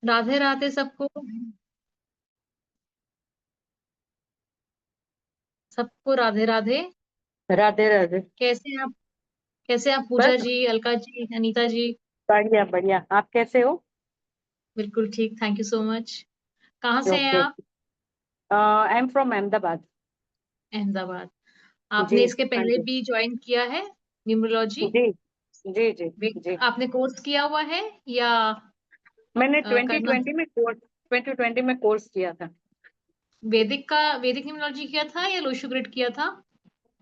राधे राधे सबको। सबको राधे राधे। राधे राधे। कैसे हैं आप? कैसे हैं आप पूजा बस जी, अलका जी, अनीता जी? बढ़िया बढ़िया, आप कैसे हो? बिल्कुल ठीक, थैंक यू सो मच। कहाँ से हैं ओके। आप? I am from Ahmedabad. Ahmedabad. जी। आपने इसके हाँ पहले जी। भी ज्वाइन किया है न्यूमरोलॉजी? जी जी जी जी। आपने कोर्स किया हुआ है या मैंने करना? 2020 में कोर्स किया था। वैदिक न्यूमरोलॉजी किया था या लोशो किया था?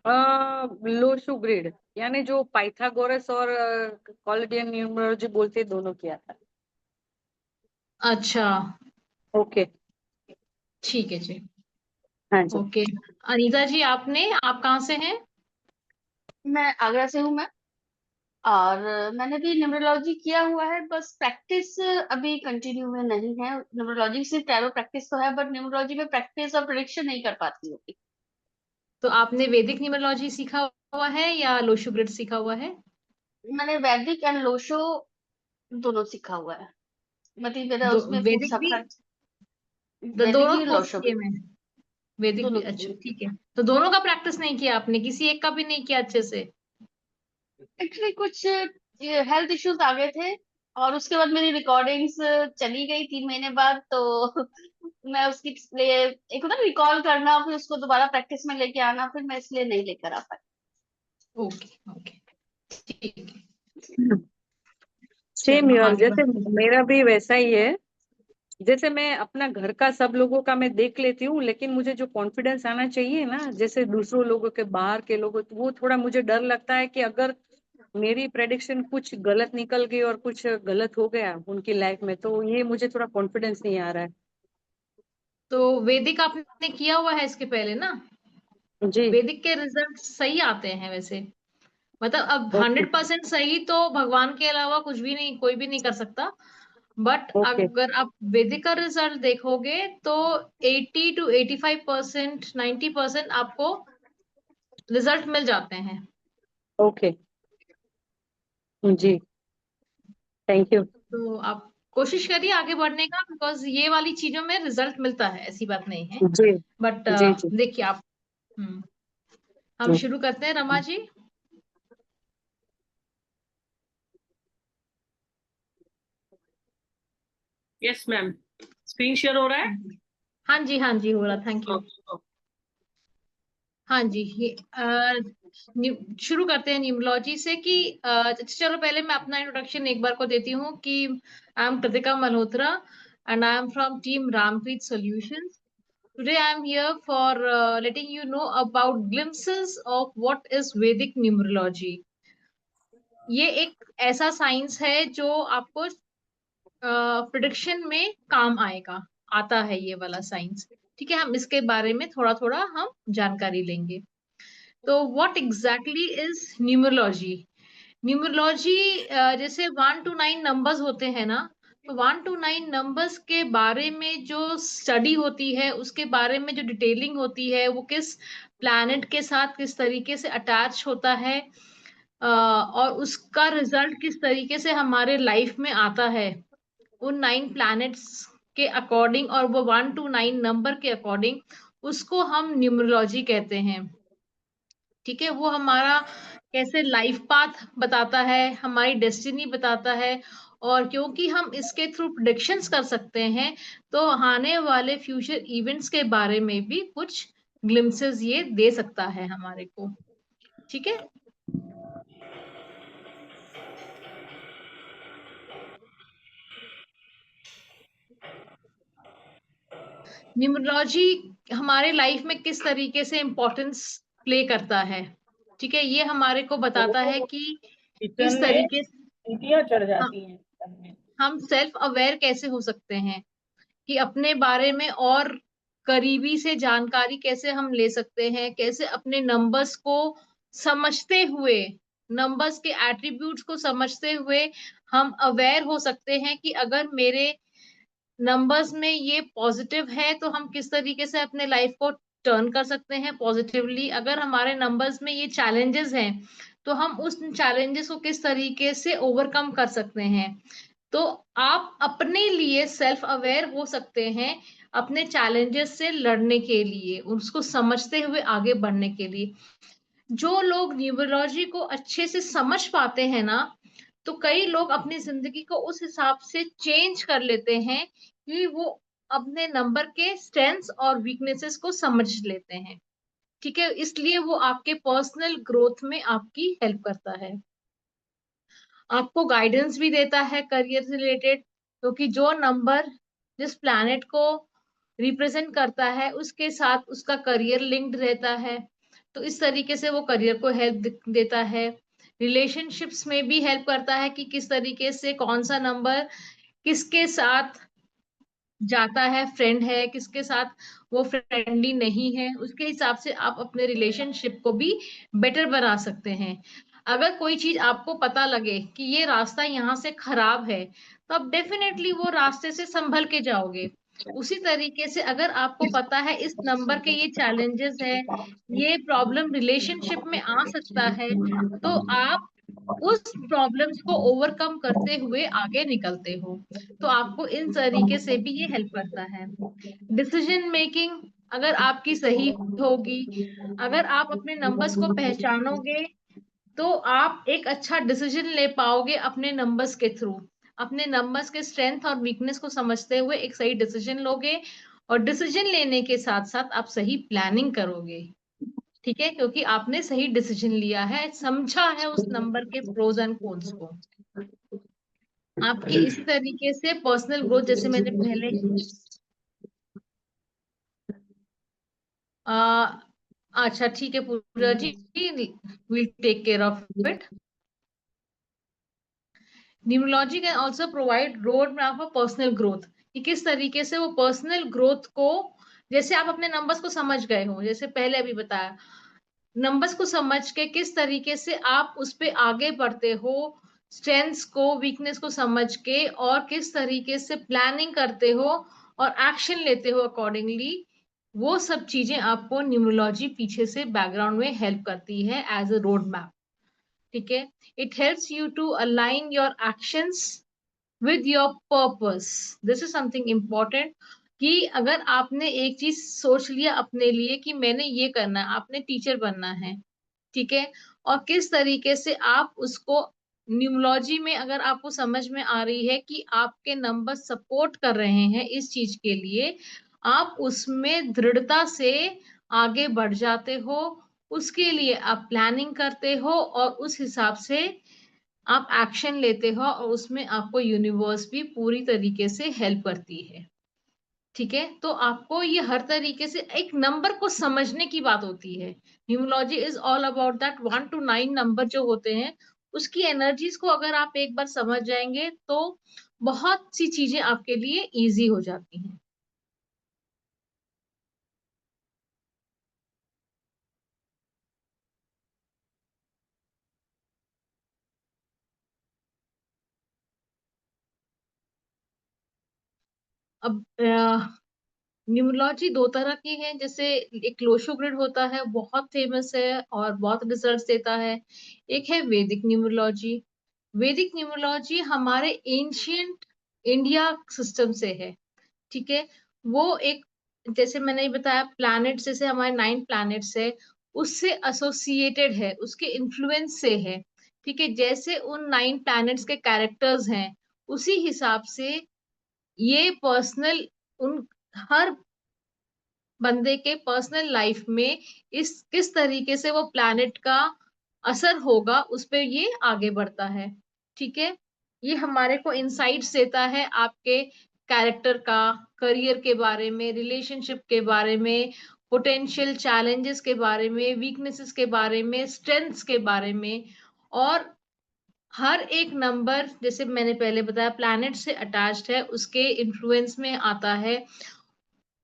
लोशु ग्रिड, यानी जो पाइथागोरस और कॉलेडियन न्यूमरोलॉजी बोलते हैं, दोनों किया था। अच्छा, ओके। ठीक है जी। हाँ जी। ओके। अनीता जी, आप कहाँ से हैं? मैं आगरा से हूँ मैं। और मैंने भी न्यूमरोलॉजी किया हुआ है, बस प्रैक्टिस अभी कंटिन्यू में नहीं है। न्यूमरोलॉजी से टैरो प्रैक्टिस तो है, बट न्यूमरोलॉजी में प्रैक्टिस और प्रेडिक्शन नहीं कर पाती हूँ। तो आपने वैदिक न्यूमरोलॉजी सीखा हुआ है या लोशो सीखा हुआ है? मैंने वैदिक एंड लोशो दोनों सीखा हुआ है। मतलब मेरा उसमें फुल वैदिक सब भी? खर्च। वैदिक दोनों भी कोर्स लोशो किए भी। मैं। वैदिक भी, दोनों अच्छा किए। ठीक है। तो दोनों का प्रैक्टिस नहीं किया आपने? किसी एक का भी नहीं किया अच्छे से? एक्चुअली कुछ हेल्थ इश्यूज आ गए थे, और उसके बाद मेरी रिकॉर्डिंग्स चली गई 3 महीने बाद, तो मैं उसकी लिए एक होता रिकॉल करना, फिर उसको दोबारा प्रैक्टिस में लेके आना, फिर मैं इसलिए नहीं लेकर आ पाई। ओके ओके, ठीक है। सेम चलो यार, आगे जैसे बढ़ते हैं। मेरा भी वैसा ही है। जैसे मैं अपना घर का सब लोगों का मैं देख लेती हूँ, लेकिन मुझे जो कॉन्फिडेंस आना चाहिए ना, जैसे दूसरों लोगों के, बाहर के लोगों, तो वो थोड़ा मुझे डर लगता है कि अगर मेरी प्रेडिक्शन कुछ गलत निकल गई और कुछ गलत हो गया उनकी लाइफ में, तो ये मुझे थोड़ा कॉन्फिडेंस नहीं आ रहा तो वैदिक आपने किया हुआ है इसके पहले ना? है। जी। वैदिक के रिजल्ट सही आते हैं वैसे। मतलब अब ओके 100% सही तो भगवान के अलावा कुछ भी नहीं, कोई भी नहीं कर सकता। बट ओके अगर आप वैदिक का रिजल्ट देखोगे तो 80 to 85%, 90% आपको रिजल्ट मिल जाते हैं। ओके। जी। Thank you. तो आप कोशिश करिए आगे बढ़ने का, बिकॉज ये वाली चीजों में रिजल्ट मिलता है, ऐसी बात नहीं है। जी बट जी जी। देखिए आप। हम शुरू करते हैं, Rama ji. Yes ma'am. Screen share हो रहा है? हाँ जी हो रहा, थैंक यू। ओके। हाँ जी, शुरू करते हैं न्यूमरोलॉजी से कि चलो पहले मैं अपना इंट्रोडक्शन एक बार को देती हूँ कि I am Kritika Malhotra and I am from team Rampreet solutions. Today I am here for letting you know about glimpses of what is Vedic numerology. ये एक ऐसा साइंस है जो आपको प्रिडिक्शन में काम आएगा। आता है ये वाला साइंस। ठीक है, हम इसके बारे में थोड़ा थोड़ा हम जानकारी लेंगे। तो what exactly is numerology? Numerology जैसे 1 to 9 नंबर्स होते हैं ना, तो 1 to 9 नंबर्स के बारे में जो स्टडी होती है, उसके बारे में जो डिटेलिंग होती है, वो किस प्लैनेट के साथ किस तरीके से अटैच होता है, और उसका रिजल्ट किस तरीके से हमारे लाइफ में आता है उन 9 प्लैनेट्स के अकॉर्डिंग, और वो 1 to 9 नंबर के अकॉर्डिंग, उसको हम न्यूमरोलॉजी कहते हैं। ठीक है, वो हमारा कैसे लाइफ पाथ बताता है, हमारी डेस्टिनी बताता है। और क्योंकि हम इसके थ्रू प्रिडिक्शंस कर सकते हैं, तो आने वाले फ्यूचर इवेंट्स के बारे में भी कुछ ग्लिम्सेस ये दे सकता है हमारे को। ठीक है। न्यूमरोलॉजी हमारे लाइफ में किस तरीके से इम्पोर्टेंस प्ले करता है, ठीक है, ये हमारे को बताता है कि किचन किस में तरीके से सीटियां चढ़ हम जाती हैं सब में। हम सेल्फ अवेयर कैसे हो सकते हैं, कि अपने बारे में और करीबी से जानकारी कैसे हम ले सकते हैं, कैसे अपने नंबर्स को समझते हुए, नंबर्स के एट्रीब्यूट्स को समझते हुए हम अवेयर हो सकते हैं कि अगर मेरे नंबर्स में ये पॉजिटिव है तो हम किस तरीके से अपने लाइफ को टर्न कर सकते हैं पॉजिटिवली। अगर हमारे नंबर्स में ये चैलेंजेस हैं तो हम उस चैलेंजेस को किस तरीके से ओवरकम कर सकते हैं। तो आप अपने लिए सेल्फ अवेयर हो सकते हैं अपने चैलेंजेस से लड़ने के लिए, उसको समझते हुए आगे बढ़ने के लिए। जो लोग न्यूमरोलॉजी को अच्छे से समझ पाते हैं ना, तो कई लोग अपनी जिंदगी को उस हिसाब से चेंज कर लेते हैं कि वो अपने नंबर के स्ट्रेंथ्स और वीकनेसेस को समझ लेते हैं। ठीक है, इसलिए वो आपके पर्सनल ग्रोथ में आपकी हेल्प करता है, आपको गाइडेंस भी देता है करियर से रिलेटेड, क्योंकि जो नंबर जिस प्लैनेट को रिप्रेजेंट करता है उसके साथ उसका करियर लिंक्ड रहता है, तो इस तरीके से वो करियर को हेल्प देता है। रिलेशनशिप्स में भी हेल्प करता है कि किस तरीके से कौन सा नंबर किसके साथ जाता है, फ्रेंड है किसके साथ, वो फ्रेंडली नहीं है, उसके हिसाब से आप अपने रिलेशनशिप को भी बेटर बना सकते हैं। अगर कोई चीज आपको पता लगे कि ये रास्ता यहाँ से खराब है, तो आप डेफिनेटली वो रास्ते से संभल के जाओगे। उसी तरीके से अगर आपको पता है इस नंबर के ये चैलेंजेस है, ये प्रॉब्लम रिलेशनशिप में आ सकता है, तो आप उस प्रॉब्लम्स को ओवरकम करते हुए आगे निकलते हो। तो आपको इन तरीके से भी ये हेल्प करता है। डिसीजन मेकिंग अगर आपकी सही होगी, अगर आप अपने नंबर्स को पहचानोगे, तो आप एक अच्छा डिसीजन ले पाओगे अपने नंबर्स के थ्रू। अपने नंबर्स के स्ट्रेंथ और वीकनेस को समझते हुए एक सही डिसीजन लोगे, और डिसीजन लेने के साथ साथ आप सही प्लानिंग करोगे। ठीक है, क्योंकि आपने सही डिसीजन लिया है, समझा है उस नंबर के प्रोज एंड कॉन्स को। आपकी इस तरीके से पर्सनल ग्रोथ, जैसे मैंने पहले आ, अच्छा ठीक है Pooja ji, will take care of it. Numerology can also provide road map for personal growth, कि किस तरीके से वो पर्सनल ग्रोथ को, जैसे आप अपने नंबर्स को समझ गए हो, जैसे पहले अभी बताया, नंबर्स को समझ के किस तरीके से आप उस पे आगे बढ़ते हो, स्ट्रेंथ्स को वीकनेस को समझ के, और किस तरीके से प्लानिंग करते हो और एक्शन लेते हो अकॉर्डिंगली, वो सब चीजें आपको न्यूमरोलॉजी पीछे से बैकग्राउंड में हेल्प करती है एज अ रोड मैप। ठीक है, it helps you to align your actions with your purpose. This is something important, कि अगर आपने एक चीज सोच लिया अपने लिए कि मैंने ये करना है, आपने टीचर बनना है, ठीक है, और किस तरीके से आप उसको न्यूमरोलॉजी में अगर आपको समझ में आ रही है कि आपके नंबर सपोर्ट कर रहे हैं इस चीज के लिए, आप उसमें दृढ़ता से आगे बढ़ जाते हो, उसके लिए आप प्लानिंग करते हो, और उस हिसाब से आप एक्शन लेते हो, और उसमें आपको यूनिवर्स भी पूरी तरीके से हेल्प करती है। ठीक है, तो आपको ये हर तरीके से एक नंबर को समझने की बात होती है। Numerology is all about that 1 to 9 number जो होते हैं, उसकी एनर्जीज को अगर आप एक बार समझ जाएंगे, तो बहुत सी चीजें आपके लिए इजी हो जाती हैं। अब न्यूमरोलॉजी दो तरह की है, जैसे एक लोशो ग्रिड होता है, बहुत फेमस है और बहुत रिजल्ट देता है। एक है वैदिक न्यूमरोलॉजी। वैदिक न्यूमरोलॉजी हमारे एंशियंट इंडिया सिस्टम से है। ठीक है, वो एक, जैसे मैंने ये बताया प्लैनेट्स, जैसे हमारे 9 प्लैनेट्स है, उससे एसोसिएटेड है, उसके इन्फ्लुएंस से है। ठीक है, जैसे उन 9 प्लैनेट्स के कैरेक्टर्स हैं, उसी हिसाब से ये पर्सनल, उन हर बंदे के पर्सनल लाइफ में इस किस तरीके से वो प्लैनेट का असर होगा, उस पे ये आगे बढ़ता है। ठीक है, ये हमारे को इंसाइट्स देता है आपके कैरेक्टर का, करियर के बारे में, रिलेशनशिप के बारे में, पोटेंशियल चैलेंजेस के बारे में, वीकनेसेस के बारे में, स्ट्रेंथ्स के बारे में। और हर एक नंबर, जैसे मैंने पहले बताया, प्लैनेट से अटैच्ड है, उसके इन्फ्लुएंस में आता है।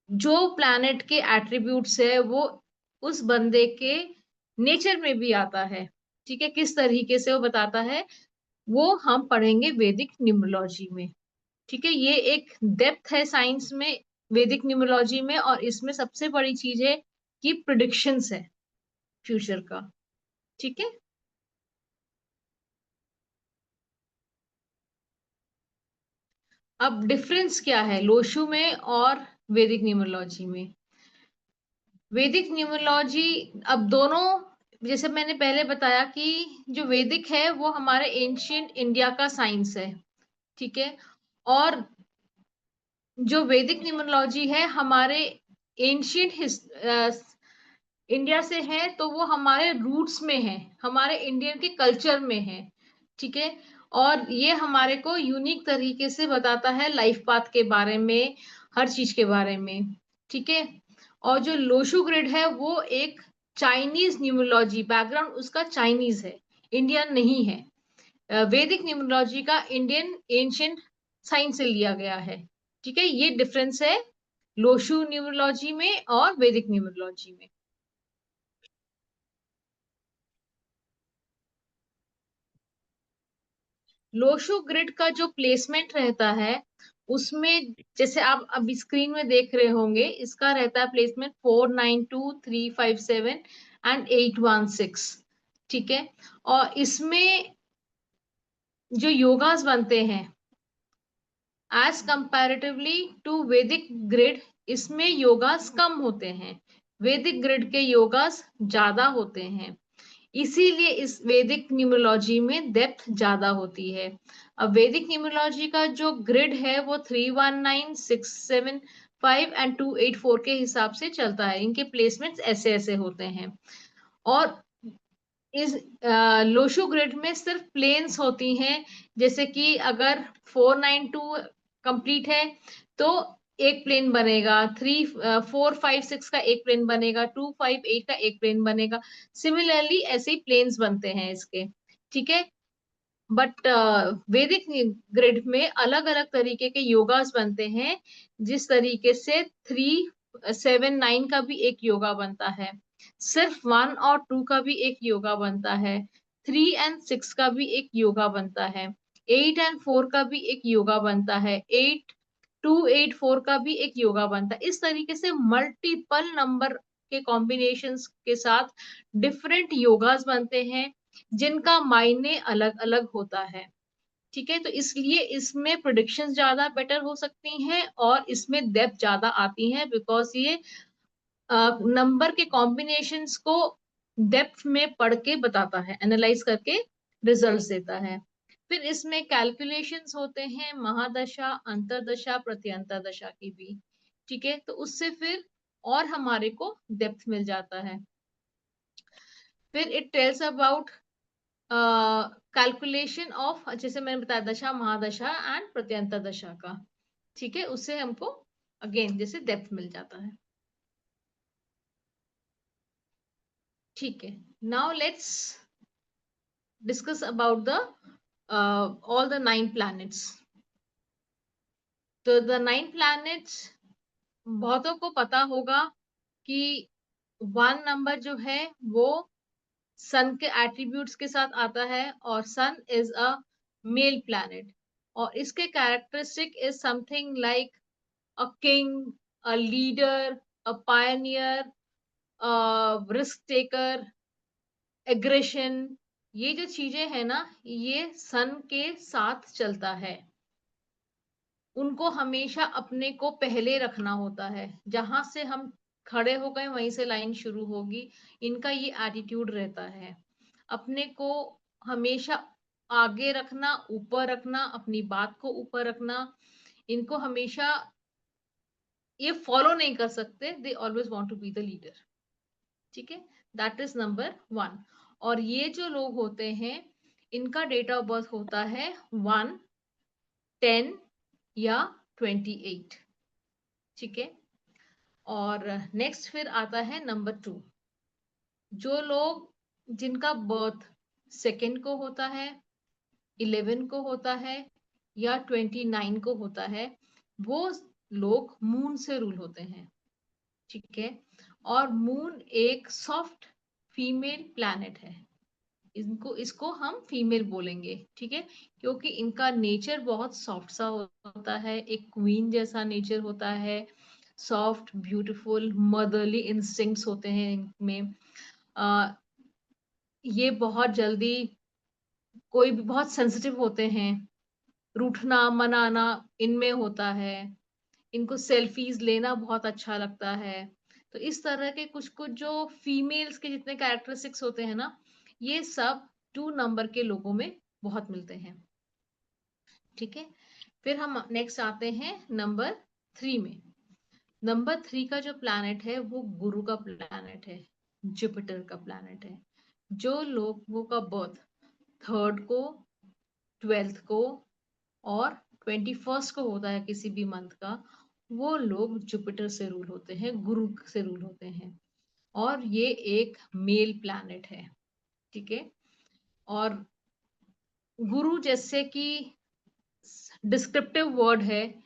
जो प्लैनेट के एट्रीब्यूट्स है वो उस बंदे के नेचर में भी आता है। ठीक है, किस तरीके से वो बताता है, वो हम पढ़ेंगे वैदिक न्यूमरोलॉजी में। ठीक है, ये एक डेप्थ है साइंस में, वैदिक न्यूमरोलॉजी में, और इसमें सबसे बड़ी चीज है कि प्रिडिक्शंस है फ्यूचर का। ठीक है। अब डिफरेंस क्या है लोशु में और वैदिक न्यूमरोलॉजी में? वैदिक न्यूमरोलॉजी, अब दोनों, जैसे मैंने पहले बताया कि जो वैदिक है वो हमारे एंशियंट इंडिया का साइंस है, ठीक है, और जो वैदिक न्यूमरोलॉजी है हमारे एंशियंट इंडिया से है, तो वो हमारे रूट्स में है, हमारे इंडियन के कल्चर में है, ठीक है, और ये हमारे को यूनिक तरीके से बताता है लाइफ पाथ के बारे में, हर चीज के बारे में, ठीक है। और जो लोशु ग्रिड है वो एक चाइनीज न्यूमरोलॉजी, बैकग्राउंड उसका चाइनीज है, इंडियन नहीं है। वैदिक न्यूमरोलॉजी का इंडियन एंशियंट साइंस से लिया गया है, ठीक है। ये डिफरेंस है लोशु न्यूमरोलॉजी में और वैदिक न्यूमरोलॉजी में। लोशो ग्रिड का जो प्लेसमेंट रहता है उसमें, जैसे आप अभी स्क्रीन में देख रहे होंगे, इसका रहता है प्लेसमेंट 492 357 एंड 816, ठीक है। और इसमें जो योगास बनते हैं एज कंपैरेटिवली टू वैदिक ग्रिड, इसमें योगास कम होते हैं, वैदिक ग्रिड के योगास ज्यादा होते हैं, इसीलिए इस वैदिक न्यूमरोलॉजी में डेप्थ ज्यादा होती है। अब वैदिक न्यूमरोलॉजी का जो ग्रिड है वो 319 675 एंड 284 के हिसाब से चलता है, इनके प्लेसमेंट्स ऐसे ऐसे होते हैं। और इस लोशो ग्रिड में सिर्फ प्लेन्स होती हैं, जैसे कि अगर 492 कंप्लीट है तो एक प्लेन बनेगा, 456 का एक प्लेन बनेगा, 258 का एक प्लेन बनेगा, सिमिलरली ऐसे ही प्लेन्स बनते हैं इसके, ठीक है। बट वैदिक ग्रिड में अलग अलग तरीके के योगास बनते हैं, जिस तरीके से 379 का भी एक योगा बनता है, सिर्फ 1 और 2 का भी एक योगा बनता है, 3 और 6 का भी एक योगा बनता है, 8 और 4 का भी एक योगा बनता है, 8284 का भी एक योगा बनता है। इस तरीके से मल्टीपल नंबर के कॉम्बिनेशंस के साथ डिफरेंट योगास बनते हैं, जिनका मायने अलग अलग होता है, ठीक है। तो इसलिए इसमें प्रिडिक्शंस ज्यादा बेटर हो सकती हैं और इसमें डेप्थ ज्यादा आती है, बिकॉज ये नंबर के कॉम्बिनेशंस को डेप्थ में पढ़ के बताता है, एनालाइज करके रिजल्ट्स देता है। फिर इसमें कैलकुलेशंस होते हैं महादशा, अंतरदशा, प्रत्यंतर दशा की भी, ठीक है। तो उससे फिर और हमारे को डेप्थ मिल जाता है। फिर it tells about calculation of, जैसे मैंने बताया दशा, महादशा एंड प्रत्यंतर दशा का, ठीक है, उससे हमको अगेन जैसे डेप्थ मिल जाता है, ठीक है। Now let's discuss about the all the 9 planets। तो द 9 planets बहुतों को पता होगा कि 1 नंबर जो है वो सन के एट्रीब्यूट्स के साथ आता है, और सन इज अ मेल प्लैनेट, और इसके characteristic is something like a king, a leader, a Pioneer, risk taker, aggression. ये जो चीजें हैं ना, ये सन के साथ चलता है, उनको हमेशा अपने को पहले रखना होता है, जहां से हम खड़े हो गए वहीं से लाइन शुरू होगी, इनका ये एटीट्यूड रहता है, अपने को हमेशा आगे रखना, ऊपर रखना, अपनी बात को ऊपर रखना, इनको हमेशा ये फॉलो नहीं कर सकते, they always want to be the leader, ठीक है। That is number 1। और ये जो लोग होते हैं इनका डेट ऑफ बर्थ होता है 1, 10 या 28, ठीक है। और नेक्स्ट फिर आता है नंबर 2, जो लोग जिनका बर्थ 2 को होता है, 11 को होता है या 29 को होता है, वो लोग मून से रूल होते हैं, ठीक है। और मून एक सॉफ्ट फीमेल प्लैनेट है, इसको हम फीमेल बोलेंगे, ठीक है, क्योंकि इनका नेचर बहुत सॉफ्ट सा होता है, एक क्वीन जैसा नेचर होता है, सॉफ्ट, ब्यूटीफुल, मदरली इंस्टिंक्ट्स होते हैं इनमें। ये बहुत जल्दी, कोई भी बहुत सेंसिटिव होते हैं, रूठना मनाना इनमें होता है, इनको सेल्फीज लेना बहुत अच्छा लगता है। तो इस तरह के कुछ कुछ जो फीमेल्स के जितने कैरेक्टरिस्टिक्स होते हैं ना, ये सब 2 नंबर के लोगों में बहुत मिलते हैं। ठीक है, फिर हम नेक्स्ट आते हैं नंबर 3 में। नंबर 3 का जो प्लैनेट है वो गुरु का प्लैनेट है, जुपिटर का प्लैनेट है। जो लोगों का बर्थ 3rd को, 12th को और 21st को होता है किसी भी मंथ का, वो लोग जुपिटर से रूल होते हैं, गुरु से रूल होते हैं। और ये एक मेल प्लैनेट है। ठीक है, और गुरु जैसे कि डिस्क्रिप्टिव वर्ड है,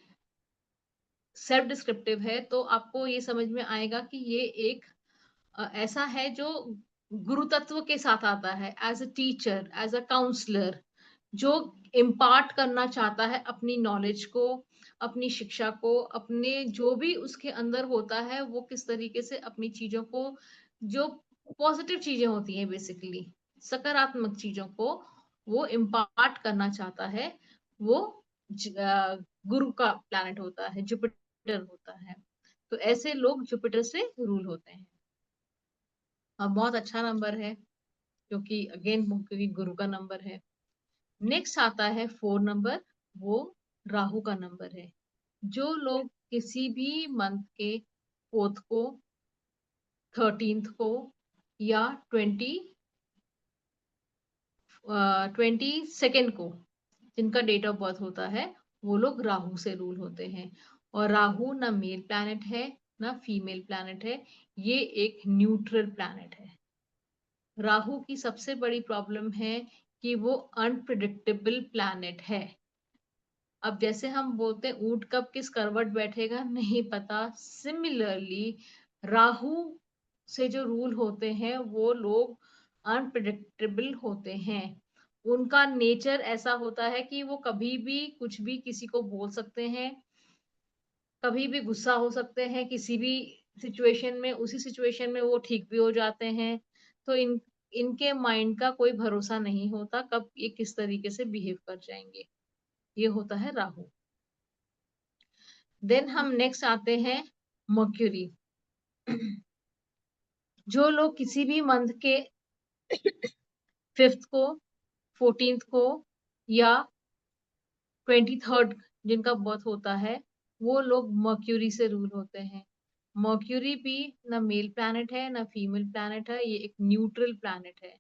सेल्फ डिस्क्रिप्टिव है, तो आपको ये समझ में आएगा कि ये एक ऐसा है जो गुरु तत्व के साथ आता है, as a teacher, as a counsellor, जो इम्पार्ट करना चाहता है अपनी नॉलेज को, अपनी शिक्षा को, अपने जो भी उसके अंदर होता है वो किस तरीके से अपनी चीजों को, जो पॉजिटिव चीजें होती हैं बेसिकली सकारात्मक चीजों को वो इम्पार्ट करना चाहता है, वो गुरु का प्लैनेट होता है, जुपिटर होता है। तो ऐसे लोग जुपिटर से रूल होते हैं। अब बहुत अच्छा नंबर है क्योंकि अगेन क्योंकि गुरु का नंबर है। नेक्स्ट आता है 4 नंबर, वो राहु का नंबर है। जो लोग किसी भी मंथ के 4th को, 13th को या 22nd को जिनका डेट ऑफ बर्थ होता है, वो लोग राहु से रूल होते हैं। और राहु ना मेल प्लैनेट है ना फीमेल प्लैनेट है, ये एक न्यूट्रल प्लैनेट है। राहु की सबसे बड़ी प्रॉब्लम है कि वो अनप्रिडिक्टेबल प्लैनेट है। अब जैसे हम बोलते हैं ऊंट कब किस करवट बैठेगा नहीं पता, सिमिलरली राहु से जो रूल होते हैं वो लोग अनप्रिडिक्टेबल होते हैं। उनका नेचर ऐसा होता है कि वो कभी भी कुछ भी किसी को बोल सकते हैं, कभी भी गुस्सा हो सकते हैं किसी भी सिचुएशन में, उसी सिचुएशन में वो ठीक भी हो जाते हैं। तो इनके माइंड का कोई भरोसा नहीं होता कब ये किस तरीके से बिहेव कर जाएंगे। ये होता है राहु। देन हम नेक्स्ट आते हैं मर्क्यूरी। जो लोग किसी भी मंथ के 5th को, 14th को या 23rd जिनका बर्थ होता है, वो लोग मर्क्यूरी से रूल होते हैं। मर्क्यूरी भी ना मेल प्लैनेट है ना फीमेल प्लैनेट है, ये एक न्यूट्रल प्लैनेट है।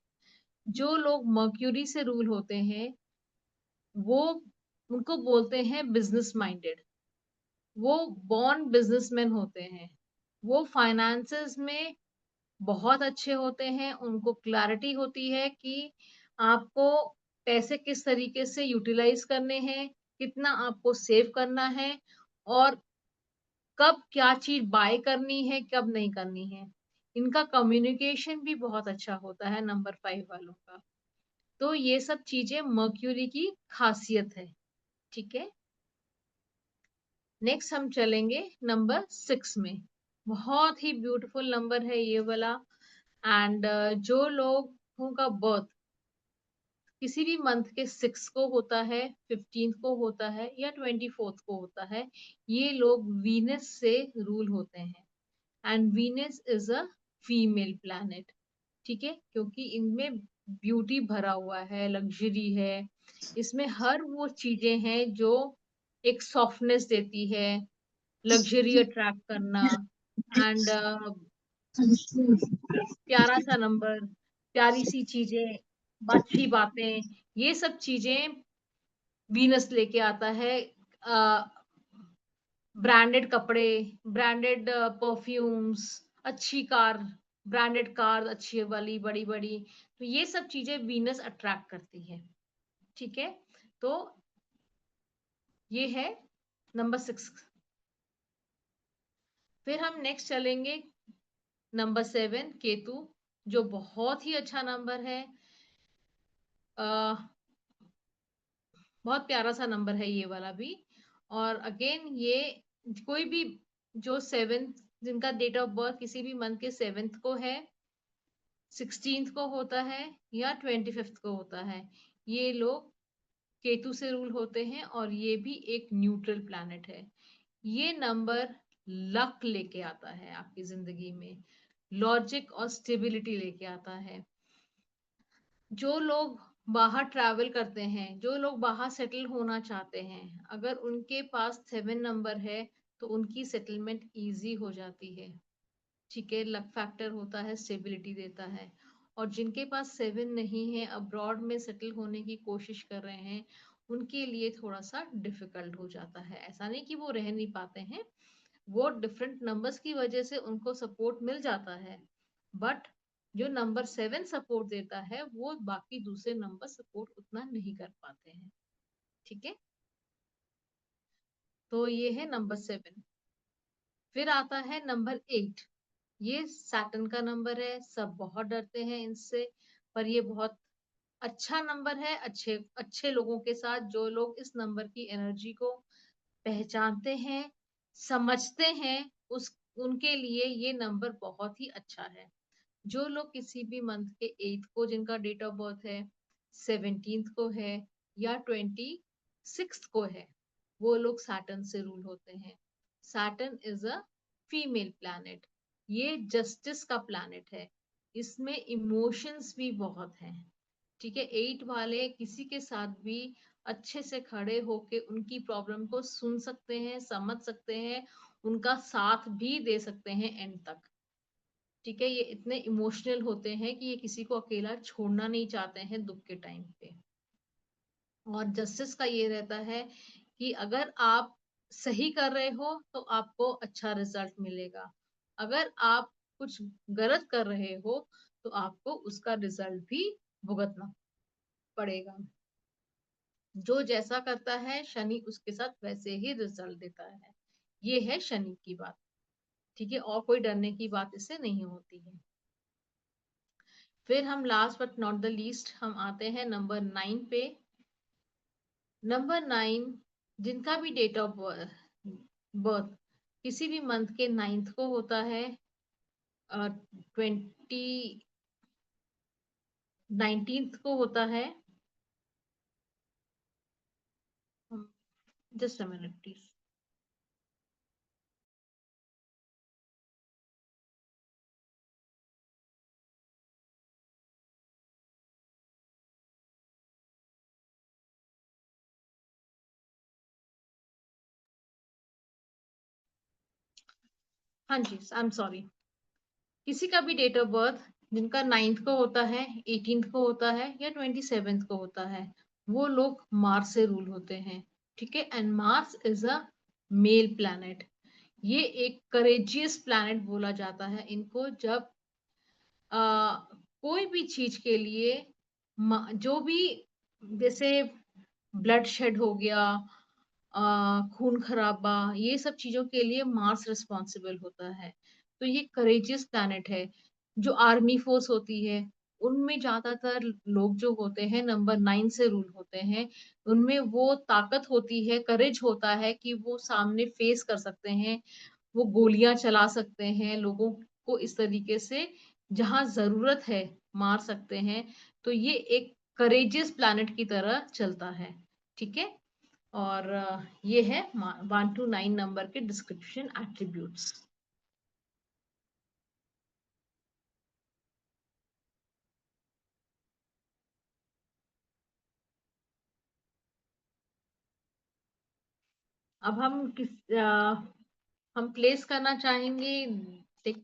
जो लोग मर्क्यूरी से रूल होते हैं वो उनको बोलते हैं बिजनेस माइंडेड। वो बॉर्न बिजनेसमैन होते हैं। वो फाइनेंसेस में बहुत अच्छे होते हैं, उनको क्लैरिटी होती है कि आपको पैसे किस तरीके से यूटिलाइज करने हैं, कितना आपको सेव करना है और कब क्या चीज बाय करनी है कब नहीं करनी है। इनका कम्युनिकेशन भी बहुत अच्छा होता है नंबर 5 वालों का। तो ये सब चीजें मर्क्यूरी की खासियत है। ठीक है, नेक्स्ट हम चलेंगे नंबर 6 में। बहुत ही ब्यूटीफुल नंबर है ये वाला। एंड जो लोगों का बर्थ किसी भी मंथ के 6 को होता है, 15th को होता है या 24th को होता है, ये लोग वीनस से रूल होते हैं। And Venus is a female planet. ठीक है, क्योंकि इनमें ब्यूटी भरा हुआ है, लग्जरी है, इसमें हर वो चीजें हैं जो एक सॉफ्टनेस देती है, लग्जरी अट्रैक्ट करना एंड प्यारा सा नंबर, प्यारी सी चीजें, अच्छी बातें, ये सब चीजें वीनस लेके आता है। ब्रांडेड कपड़े, ब्रांडेड परफ्यूम्स, अच्छी कार, ब्रांडेड कार अच्छी वाली बड़ी बड़ी, तो ये सब चीजें वीनस अट्रैक्ट करती है। ठीक है, तो ये है नंबर 6। फिर हम नेक्स्ट चलेंगे नंबर 7 केतु, जो बहुत ही अच्छा नंबर है। बहुत प्यारा सा नंबर है ये वाला भी। और अगेन ये कोई भी जो 7th जिनका डेट ऑफ बर्थ किसी भी मंथ के 7th को है, 16th को होता है या 25th को होता है, ये लोग केतु से रूल होते हैं और ये भी एक न्यूट्रल प्लैनेट है। ये नंबर लक लेके आता है आपकी जिंदगी में, लॉजिक और स्टेबिलिटी लेके आता है। जो लोग बाहर ट्रैवल करते हैं, जो लोग बाहर सेटल होना चाहते हैं, अगर उनके पास 7 नंबर है तो उनकी सेटलमेंट इजी हो जाती है। ठीक है, लक फैक्टर होता है, स्टेबिलिटी देता है। और जिनके पास 7 नहीं है, अब्रॉड में सेटल होने की कोशिश कर रहे हैं, उनके लिए थोड़ा सा डिफिकल्ट हो जाता है। ऐसा नहीं कि वो रह नहीं पाते हैं, वो डिफरेंट नंबर्स की वजह से उनको सपोर्ट मिल जाता है, बट जो नंबर 7 सपोर्ट देता है वो बाकी दूसरे नंबर सपोर्ट उतना नहीं कर पाते हैं। ठीक है, तो ये है नंबर 7। फिर आता है नंबर 8। ये सैटर्न का नंबर है, सब बहुत डरते हैं इनसे, पर ये बहुत अच्छा नंबर है अच्छे अच्छे लोगों के साथ। जो लोग इस नंबर की एनर्जी को पहचानते हैं, समझते हैं, उस उनके लिए ये नंबर बहुत ही अच्छा है। जो लोग किसी भी मंथ के 8 को, जिनका डेट ऑफ बर्थ है 17 को है या 26 को है, वो लोग सैटर्न से रूल होते हैं। Saturn is a female planet. ये जस्टिस का प्लैनेट है, इसमें इमोशंस भी बहुत हैं। ठीक है, 8 वाले किसी के साथ भी अच्छे से खड़े होके उनकी प्रॉब्लम को सुन सकते हैं, समझ सकते हैं, उनका साथ भी दे सकते हैं एंड तक। ठीक है, ये इतने इमोशनल होते हैं कि ये किसी को अकेला छोड़ना नहीं चाहते हैं दुख के टाइम पे। और जस्टिस का ये रहता है कि अगर आप सही कर रहे हो तो आपको अच्छा रिजल्ट मिलेगा, अगर आप कुछ गलत कर रहे हो तो आपको उसका रिजल्ट भी भुगतना पड़ेगा। जो जैसा करता है शनि उसके साथ वैसे ही रिजल्ट देता है। ये है शनि की बात। ठीक है, और कोई डरने की बात इससे नहीं होती है। फिर हम last but not the least हम आते हैं नंबर 9 पे। नंबर 9, जिनका भी डेट ऑफ बर्थ किसी भी मंथ के 9th को होता है, 19th को होता है, जस्ट अ मिनट प्लीज। हाँ जी, आई एम सॉरी। किसी का भी डेट ऑफ बर्थ जिनका 9th को होता है, 18th को होता है या 27th को होता है, वो लोग मार्स से रूल होते हैं। ठीक है, and Mars is a male planet. ये एक करेजियस प्लैनेट बोला जाता है इनको। जब कोई भी चीज के लिए जो भी, जैसे ब्लड शेड हो गया, खून खराबा, ये सब चीजों के लिए मार्स रिस्पॉन्सिबल होता है। तो ये करेजियस प्लैनेट है। जो आर्मी फोर्स होती है उनमें ज्यादातर लोग जो होते हैं नंबर 9 से रूल होते हैं। उनमें वो ताकत होती है, करेज होता है कि वो सामने फेस कर सकते हैं, वो गोलियां चला सकते हैं, लोगों को इस तरीके से जहां जरूरत है मार सकते हैं। तो ये एक करेजियस प्लैनेट की तरह चलता है। ठीक है, और ये है 1 to 9 नंबर के डिस्क्रिप्शन एट्रीब्यूट्स। अब हम प्लेस करना चाहेंगे। देख-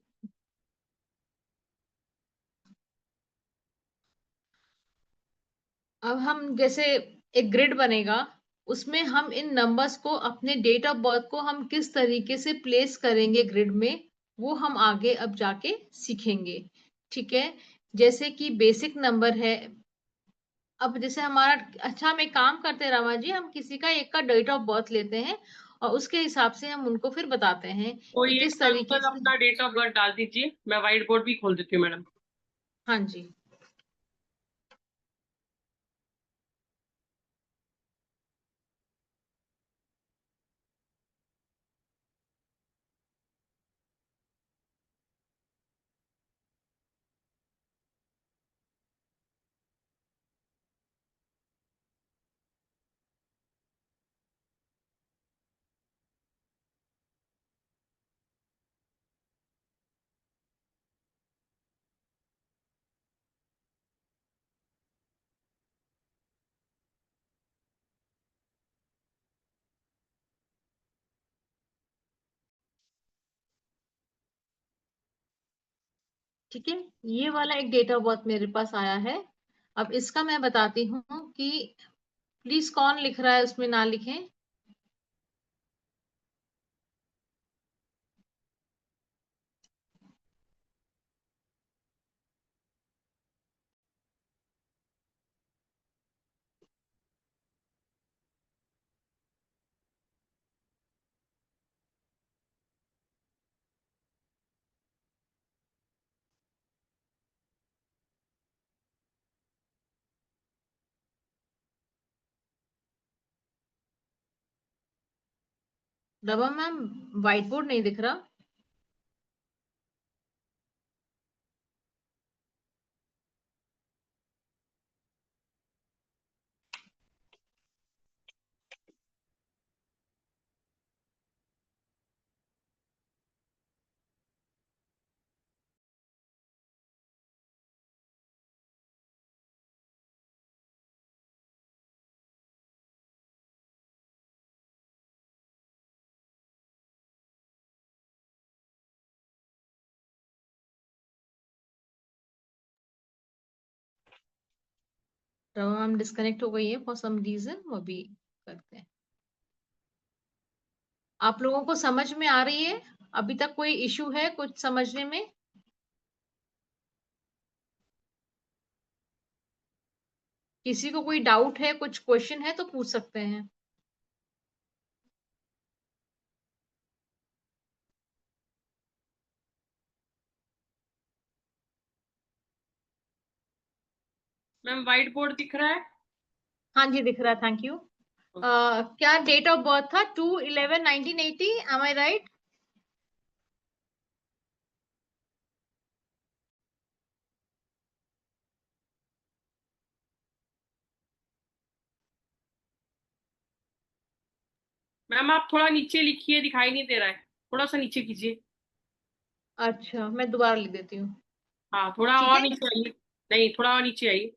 अब हम जैसे एक ग्रिड बनेगा, उसमें हम इन नंबर्स को, अपने डेट ऑफ बर्थ को हम किस तरीके से प्लेस करेंगे ग्रिड में, वो हम आगे अब जाके सीखेंगे। ठीक है, जैसे कि बेसिक नंबर है। अब जैसे हमारा, अच्छा हम एक काम करते हैं रमा जी, हम किसी का एक का डेट ऑफ बर्थ लेते हैं और उसके हिसाब से हम उनको फिर बताते हैं कोई कि एक किस तरीके सैंपल से। अपना डेट ऑफ बर्थ डाल दीजिए, मैं व्हाइट बोर्ड भी खोल देती हूँ मैडम। हाँ जी, ठीक है, ये वाला एक डेट ऑफ बर्थ मेरे पास आया है। अब इसका मैं बताती हूँ कि प्लीज कौन लिख रहा है उसमें ना लिखें। रवा मैम, व्हाइट बोर्ड नहीं दिख रहा। रवा मैम डिस्कनेक्ट हो गई है फॉर सम रीजन, वो भी करते हैं। आप लोगों को समझ में आ रही है? अभी तक कोई इशू है कुछ समझने में? किसी को कोई डाउट है, कुछ क्वेश्चन है तो पूछ सकते हैं। मैम व्हाइट बोर्ड दिख रहा है? हाँ जी, दिख रहा है, थैंक यू। क्या डेट ऑफ बर्थ था? 2/11/1980, एम आई राइट? मैम आप थोड़ा नीचे लिखिए, दिखाई नहीं दे रहा है, थोड़ा सा नीचे कीजिए। अच्छा, मैं दोबारा लिख देती हूँ। हाँ थोड़ा ठीक और है, नीचे आइए। नहीं, थोड़ा और नीचे आइए।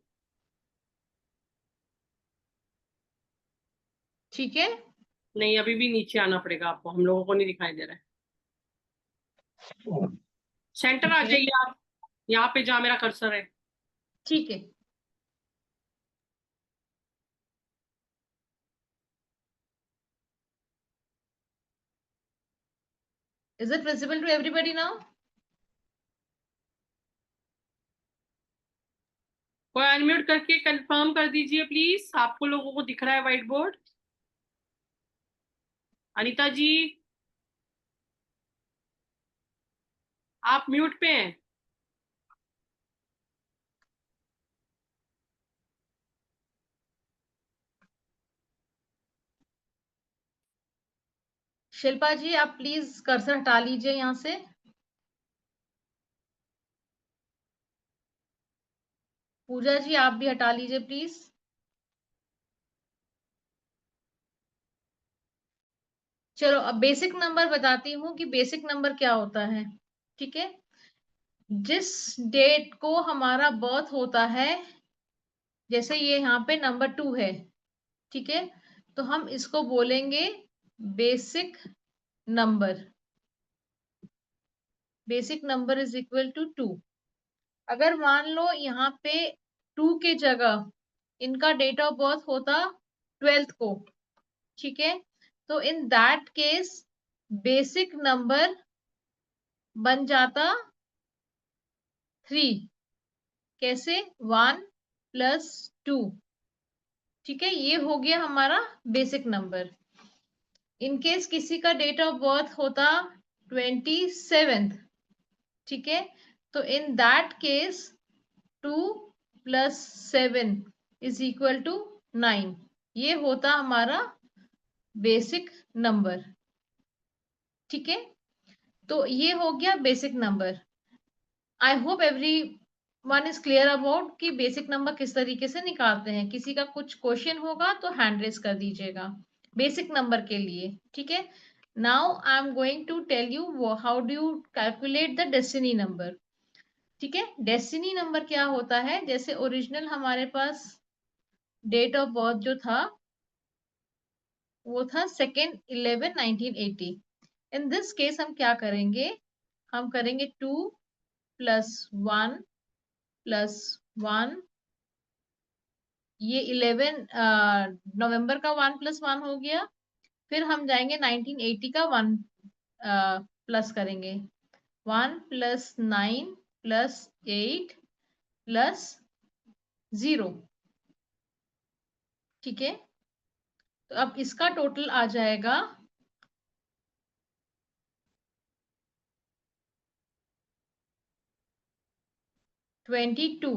ठीक है। नहीं, अभी भी नीचे आना पड़ेगा आपको, हम लोगों को नहीं दिखाई दे रहा है। सेंटर आ जाइए आप, यहाँ पे जहाँ मेरा कर्सर है। ठीक है। Is it visible to everybody now? कोई अनम्यूट करके कंफर्म कर दीजिए प्लीज, आपको लोगों को दिख रहा है व्हाइट बोर्ड? अनीता जी, आप म्यूट पे हैं। शिल्पा जी, आप प्लीज कर्सर हटा लीजिए यहाँ से। पूजा जी, आप भी हटा लीजिए प्लीज। चलो, अब बेसिक नंबर बताती हूँ कि बेसिक नंबर क्या होता है। ठीक है, जिस डेट को हमारा बर्थ होता है, जैसे ये यहाँ पे नंबर 2 है, ठीक है, तो हम इसको बोलेंगे basic number. Basic number is equal to 2। अगर मान लो यहाँ पे 2 के जगह इनका डेट ऑफ बर्थ होता 12th को, ठीक है, तो in that case basic number बन जाता 3। कैसे? 1 + 2। ठीक है, ये हो गया हमारा बेसिक नंबर। इनकेस किसी का डेट ऑफ बर्थ होता 27th, ठीक है, तो in that case 2 + 7 is equal to 9। ये होता हमारा बेसिक नंबर। ठीक है, तो ये हो गया basic number. I hope every one is clear about कि बेसिक नंबर किस तरीके से निकालते हैं। किसी का कुछ क्वेश्चन होगा तो हैंड रेस कर दीजिएगा बेसिक नंबर के लिए। ठीक है, now I am going to tell you how do you calculate the destiny number. ठीक है, डेस्टिनी नंबर क्या होता है? जैसे ओरिजिनल हमारे पास डेट ऑफ बर्थ जो था वो था 2/11/1980। इन दिस केस हम क्या करेंगे? हम करेंगे 2 +1 +1, ये 11 नवंबर का 1 + 1 हो गया। फिर हम जाएंगे 1980 का 1 प्लस करेंगे, 1 + 9 + 8 + 0। ठीक है, तो अब इसका टोटल आ जाएगा 22।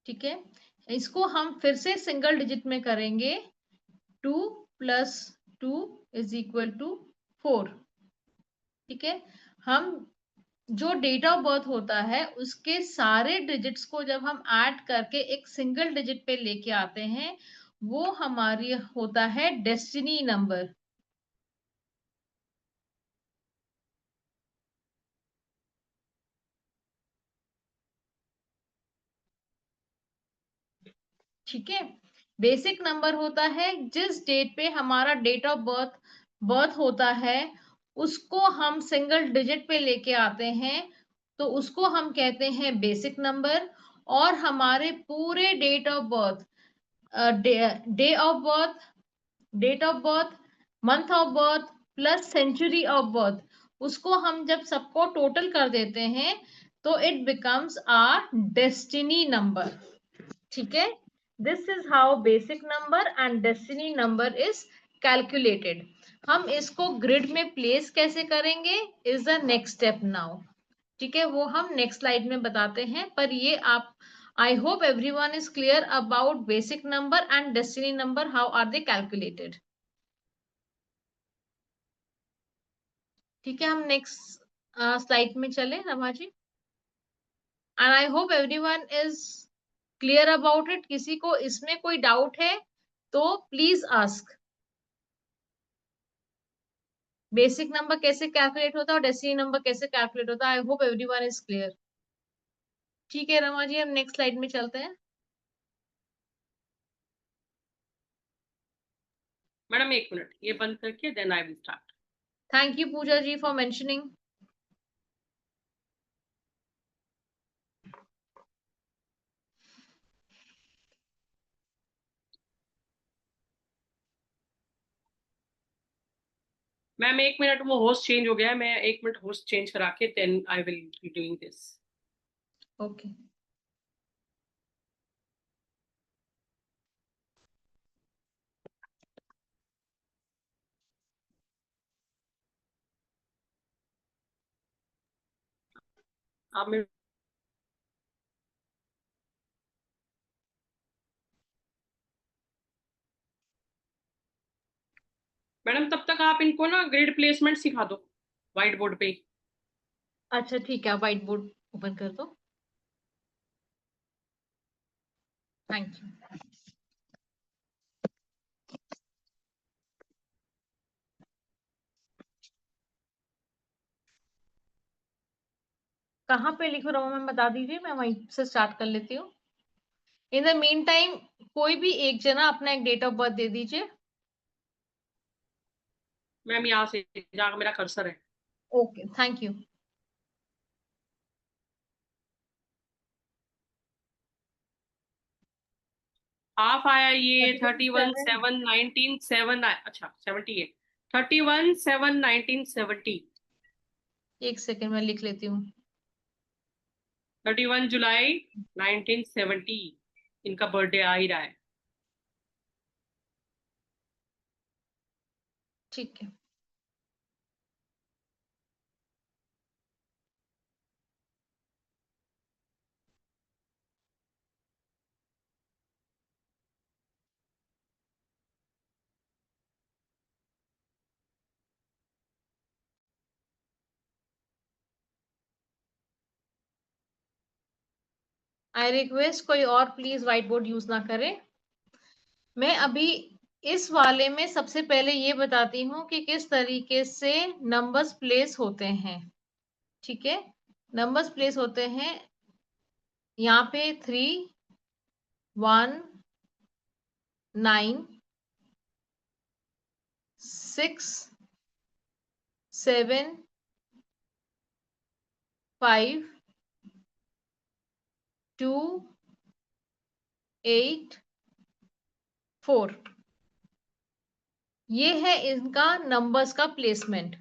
ठीक है, इसको हम फिर से सिंगल डिजिट में करेंगे, 2 + 2 = 4। ठीक है, हम जो डेट ऑफ बर्थ होता है उसके सारे डिजिट्स को जब हम ऐड करके एक सिंगल डिजिट पे लेके आते हैं, वो हमारी होता है डेस्टिनी नंबर। ठीक है, बेसिक नंबर होता है जिस डेट पे हमारा डेट ऑफ बर्थ होता है, उसको हम सिंगल डिजिट पे लेके आते हैं, तो उसको हम कहते हैं बेसिक नंबर। और हमारे पूरे date of birth, day of birth, date of birth, month of birth plus century of birth, उसको हम जब सबको टोटल कर देते हैं तो it becomes our destiny number. ठीक है, this is how basic number and destiny number is calculated. हम इसको ग्रिड में प्लेस कैसे करेंगे is the next step now. ठीक है, वो हम नेक्स्ट स्लाइड में बताते हैं, पर ये आप, I hope everyone is clear about basic number and destiny number, how are they calculated. ठीक है, हम नेक्स्ट स्लाइड में चले Rama ji, and I hope everyone is clear about it. किसी को इसमें कोई डाउट है तो प्लीज आस्क। बेसिक नंबर कैसे कैलकुलेट होता है और डेसिमल नंबर कैसे कैलकुलेट होता है, I hope everyone is clear. ठीक है रमा जी, हम नेक्स्ट स्लाइड में चलते हैं। मैडम 1 मिनट ये बंद करके then I will start. Thank you Pooja ji for mentioning. Ma'am 1 minute, वो होस्ट चेंज हो गया है, मैं 1 मिनट होस्ट चेंज करा के then I will be doing this. Okay, आप मैं मैडम तब तक आप इनको ना ग्रिड प्लेसमेंट सिखा दो व्हाइट बोर्ड पे। अच्छा ठीक है, व्हाइट बोर्ड ओपन कर दो। Thank you. कहाँ पे लिखो रमा मैम, बता दीजिए, मैं वहीं से स्टार्ट कर लेती हूँ। इन द मीन टाइम कोई भी एक जना अपना एक डेट ऑफ बर्थ दे दीजिए। मैम यहाँ से जहाँ मेरा कर्सर है। Okay, thank you. हाफ आया ये 31 7 7 19 7, अच्छा 78, 31 7 1970, एक सेकेंड में लिख लेती हूँ। 31 जुलाई 1970 इनका बर्थडे आ ही रहा है। ठीक है, आई रिक्वेस्ट कोई और प्लीज व्हाइट बोर्ड यूज ना करे। मैं अभी इस वाले में सबसे पहले ये बताती हूँ कि किस तरीके से नंबर्स प्लेस होते हैं। ठीक है, नंबर्स प्लेस होते हैं यहाँ पे 3 1 9 6 7 5 2 8 4। ये है इनका नंबर्स का प्लेसमेंट।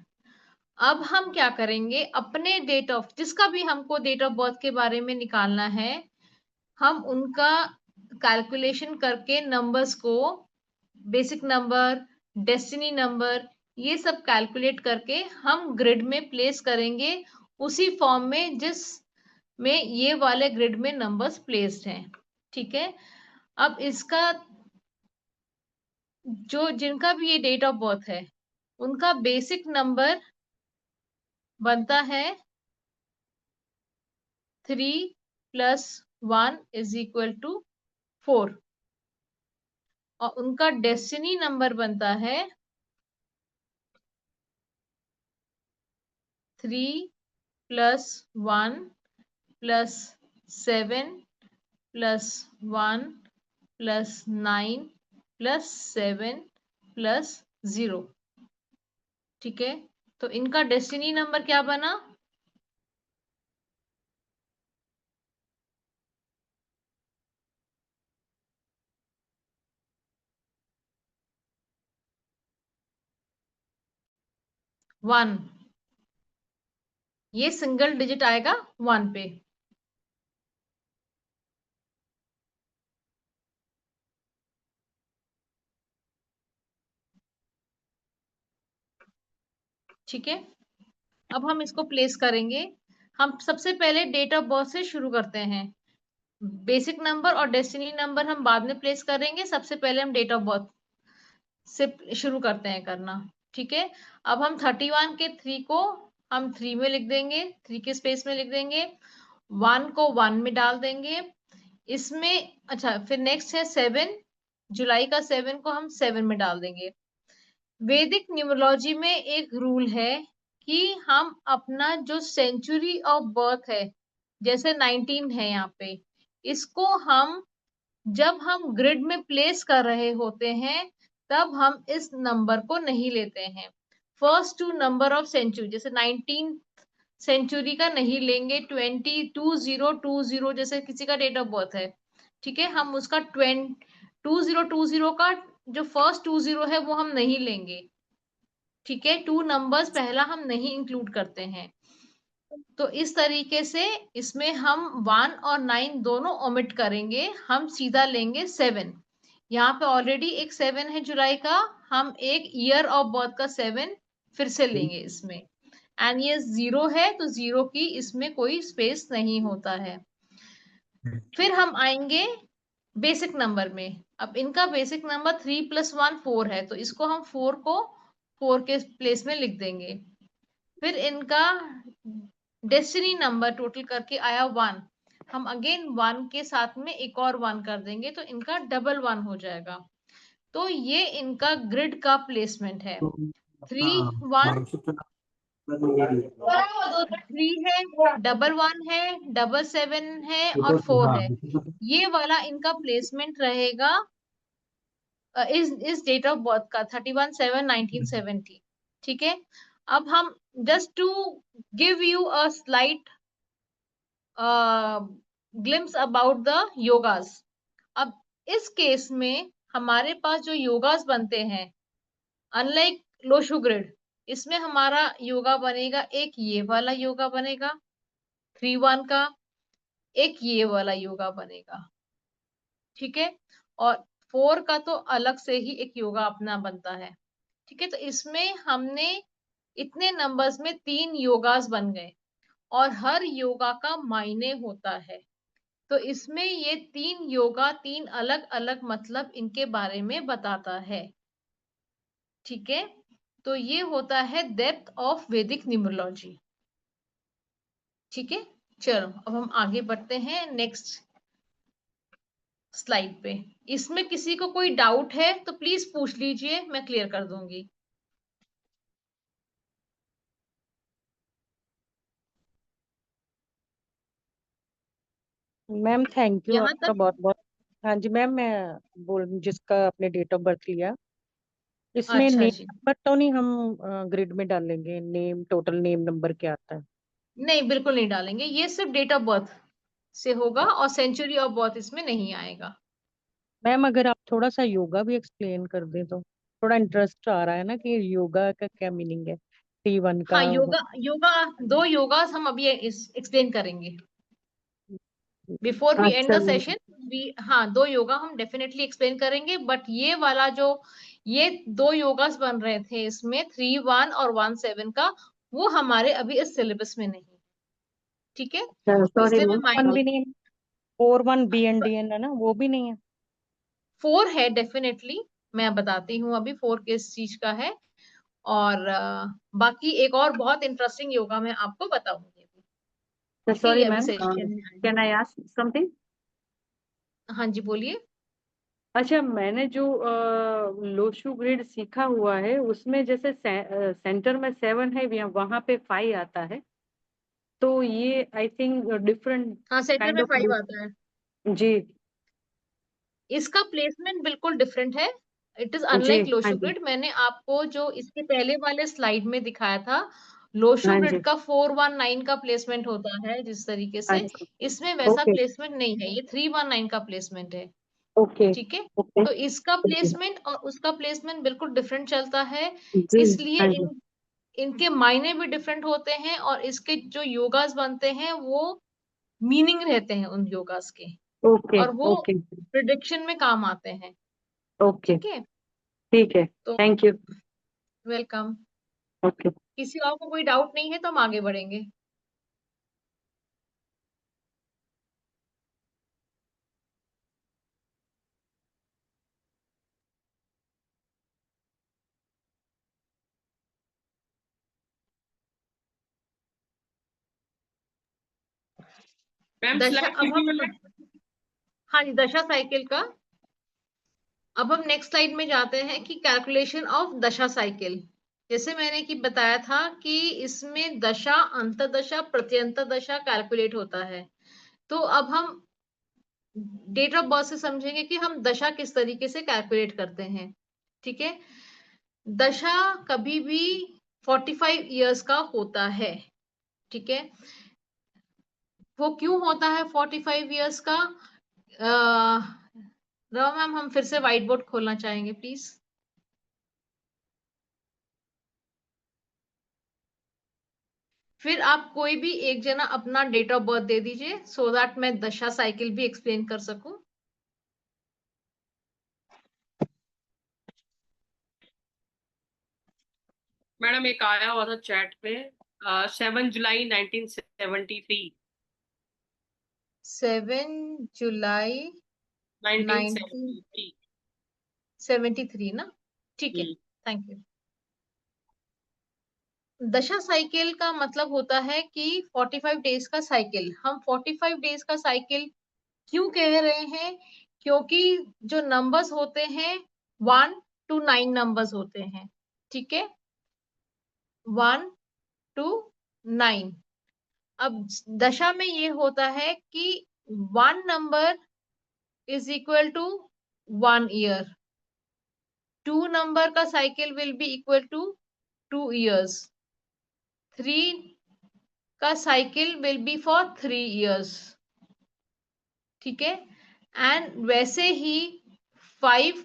अब हम क्या करेंगे, अपने डेट ऑफ, जिसका भी हमको डेट ऑफ बर्थ के बारे में निकालना है, हम उनका कैलकुलेशन करके नंबर्स को, बेसिक नंबर, डेस्टिनी नंबर, ये सब कैलकुलेट करके हम ग्रिड में प्लेस करेंगे, उसी फॉर्म में जिस में ये वाले ग्रिड में नंबर्स प्लेस्ड हैं। ठीक है, अब इसका जो जिनका भी ये डेट ऑफ बर्थ है, उनका बेसिक नंबर बनता है 3 + 1 = 4, और उनका डेस्टिनी नंबर बनता है 3 + 1 + 7 + 1 + 9 + 7 + 0। ठीक है, तो इनका डेस्टिनी नंबर क्या बना? 1। ये सिंगल डिजिट आएगा 1 पे। ठीक है, अब हम इसको प्लेस करेंगे। हम सबसे पहले डेट ऑफ बर्थ से शुरू करते हैं। बेसिक नंबर और डेस्टिनी नंबर हम बाद में प्लेस करेंगे, सबसे पहले हम डेट ऑफ बर्थ से शुरू करते हैं करना। ठीक है, अब हम 31 के 3 को हम 3 में लिख देंगे, 3 के स्पेस में लिख देंगे, 1 को 1 में डाल देंगे इसमें। अच्छा, फिर नेक्स्ट है 7, जुलाई का 7 को हम 7 में डाल देंगे। वैदिक न्यूमरोलॉजी में एक रूल है कि हम अपना जो सेंचुरी ऑफ बर्थ है, जैसे 19 है यहाँ पे, इसको हम जब हम ग्रिड में प्लेस कर रहे होते हैं, तब हम इस नंबर को नहीं लेते हैं। फर्स्ट 2 नंबर ऑफ सेंचुरी, जैसे 19 सेंचुरी का नहीं लेंगे, 2020 जैसे किसी का डेट ऑफ बर्थ है, ठीक है, हम उसका 2020 का जो फर्स्ट 20 है वो हम नहीं लेंगे। ठीक है, 2 नंबर्स पहला हम नहीं इंक्लूड करते हैं। तो इस तरीके से इसमें हम 1 और 9 दोनों ओमिट करेंगे, हम सीधा लेंगे 7। यहाँ पे ऑलरेडी एक 7 है जुलाई का, हम एक ईयर ऑफ बर्थ का 7 फिर से लेंगे इसमें, एंड ये 0 है तो 0 की इसमें कोई स्पेस नहीं होता है। फिर हम आएंगे बेसिक नंबर में। अब इनका बेसिक नंबर 3 + 1 4 है, तो इसको हम 4 को 4 के प्लेस में लिख देंगे। फिर इनका डेस्टिनी नंबर टोटल करके आया 1, हम अगेन 1 के साथ में एक और 1 कर देंगे, तो इनका डबल 1 हो जाएगा। तो ये इनका ग्रिड का प्लेसमेंट है। 3 1 3 है, डबल 1 है, डबल 7 है और 4 है। ये वाला इनका प्लेसमेंट रहेगा इस डेट ऑफ बर्थ का 31/7/1970। ठीक है, अब हम just to give you a slight glimpse about the yogas. अब इस केस में हमारे पास जो योगास बनते हैं, अनलाइक लोशु ग्रिड, इसमें हमारा योगा बनेगा, एक ये वाला योगा बनेगा 3-1 का, एक ये वाला योगा बनेगा। ठीक है, और 4 का तो अलग से ही एक योगा अपना बनता है। ठीक है, तो इसमें हमने इतने नंबर्स में 3 योगास बन गए, और हर योगा का मायने होता है। तो इसमें ये 3 योगा 3 अलग अलग मतलब इनके बारे में बताता है। ठीक है, तो ये होता है डेप्थ ऑफ वैदिक न्यूमरोलॉजी। ठीक है, चलो अब हम आगे बढ़ते हैं नेक्स्ट स्लाइड पे। इसमें किसी को कोई डाउट है तो प्लीज पूछ लीजिए, मैं क्लियर कर दूंगी। मैम थैंक यू यहाँ आपका तक बहुत बहुत। हाँ जी मैम, मैं बोल जिसका आपने डेट ऑफ बर्थ लिया इसमें अच्छा नेम जी, नंबर तो नहीं हम ग्रिड में डालेंगे? नेम, टोटल नेम नंबर क्या आता है? नहीं बिल्कुल नहीं डालेंगे, ये सिर्फ डेट ऑफ बर्थ से होगा और सेंचुरी ऑफ बर्थ इसमें नहीं आएगा। मैम अगर आप थोड़ा सा योगा भी एक्सप्लेन कर दें तो थोड़ा इंटरेस्ट आ रहा है ना कि योगा का क्या मीनिंग है, T1 का। हाँ, योगा योगा, दो योगास हम अभी एक्सप्लेन करेंगे बिफोर वी एंड अच्छा द सेशन। हाँ, दो योगा हम डेफिनेटली एक्सप्लेन करेंगे, बट ये वाला जो ये दो योगास बन रहे थे इसमें 3-1 और 1-7 का, वो हमारे अभी इस सिलेबस में नहीं है, ठीक है। तो सॉरी इसलिए मैं मैम, वन माइंड भी नहीं है? 4-1 BNDN है ना, वो भी नहीं है? 4 है डेफिनेटली, मैं बताती हूँ अभी 4 किस चीज का है। और बाकी एक और बहुत इंटरेस्टिंग योगा मैं आपको बताऊंगी अभी, ठीक है, सॉरी ये अभी मैम, सेशन में आएगा। Can I ask something? हाँ जी, बोलिए। अच्छा, मैंने जो लोशु ग्रिड सीखा हुआ है उसमें जैसे सेंटर में 7 है, वहां पे 5 आता है, तो ये आई थिंक डिफरेंट हाँ, सेंटर काइंड में ऑफ। 5 आता है। जी इसका प्लेसमेंट बिल्कुल डिफरेंट है, इट इज जी, अनलाइक हाँ लोशो जी, ग्रिड। मैंने आपको जो इसके पहले वाले स्लाइड में दिखाया था, लोशो हाँ ग्रिड जी। का 419 का प्लेसमेंट होता है जिस तरीके से, अच्छा, इसमें वैसा ओके प्लेसमेंट नहीं है, ये 319 का प्लेसमेंट है, ओके ठीक है। ओके। तो इसका प्लेसमेंट और उसका प्लेसमेंट बिल्कुल डिफरेंट चलता है, जी, इसलिए हाँ जी। इनके मायने भी डिफरेंट होते हैं और इसके जो योगास बनते हैं वो मीनिंग रहते हैं उन योगास के, ओके और वो ओके प्रिडिक्शन में काम आते हैं, ओके, ठीक है। ठीक है, तो थैंक यू। वेलकम। ओके किसी और को कोई डाउट नहीं है तो हम आगे बढ़ेंगे। मैम दशा, स्लाइड अब कितनी हम, में है? हाँ जी, दशा साइकिल का, अब हम नेक्स्ट स्लाइड में जाते हैं कि कैलकुलेशन ऑफ दशा साइकिल। जैसे मैंने कि बताया था कि इसमें दशा, अंतदशा, प्रत्यंतदशा कैलकुलेट होता है। तो अब हम डेट ऑफ बर्थ से समझेंगे कि हम दशा किस तरीके से कैलकुलेट करते हैं, ठीक है। दशा कभी भी 45 इयर्स का होता है, ठीक है। वो क्यों होता है 45 इयर्स का? रवा मैम, हम फिर से व्हाइट बोर्ड खोलना चाहेंगे प्लीज। फिर आप कोई भी एक जना अपना डेट ऑफ बर्थ दे दीजिए सो दैट मैं दशा साइकिल भी एक्सप्लेन कर सकूं। मैडम एक आया हुआ था चैट पे, 7 जुलाई 1973। 7 जुलाई 1973। 1973 ना, ठीक है, थैंक यू। दशा साइकिल का मतलब होता है कि 45 डेज का साइकिल। हम 45 डेज का साइकिल क्यों कह रहे हैं? क्योंकि जो नंबर्स होते हैं 1 to 9 नंबर्स होते हैं, ठीक है, 1 to 9। अब दशा में ये होता है कि 1 number is equal to 1 year, 2 number का cycle will be equal to 2 years, 3 का cycle will be for 3 years, ठीक है। एंड वैसे ही 5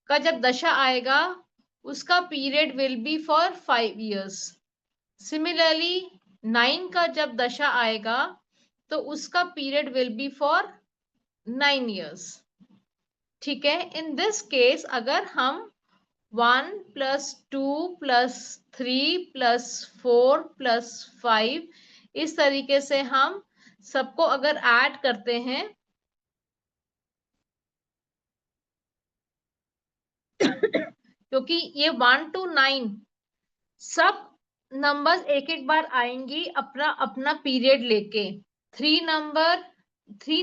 का जब दशा आएगा उसका period will be for 5 years. Similarly 9 का जब दशा आएगा तो उसका period will be for 9 years, ठीक है। इन दिस केस अगर हम 1 + 2 + 3 + 4 + 5 इस तरीके से हम सबको अगर ऐड करते हैं क्योंकि ये 1 to 9 सब नंबर्स एक एक बार आएंगी अपना अपना पीरियड लेके। 3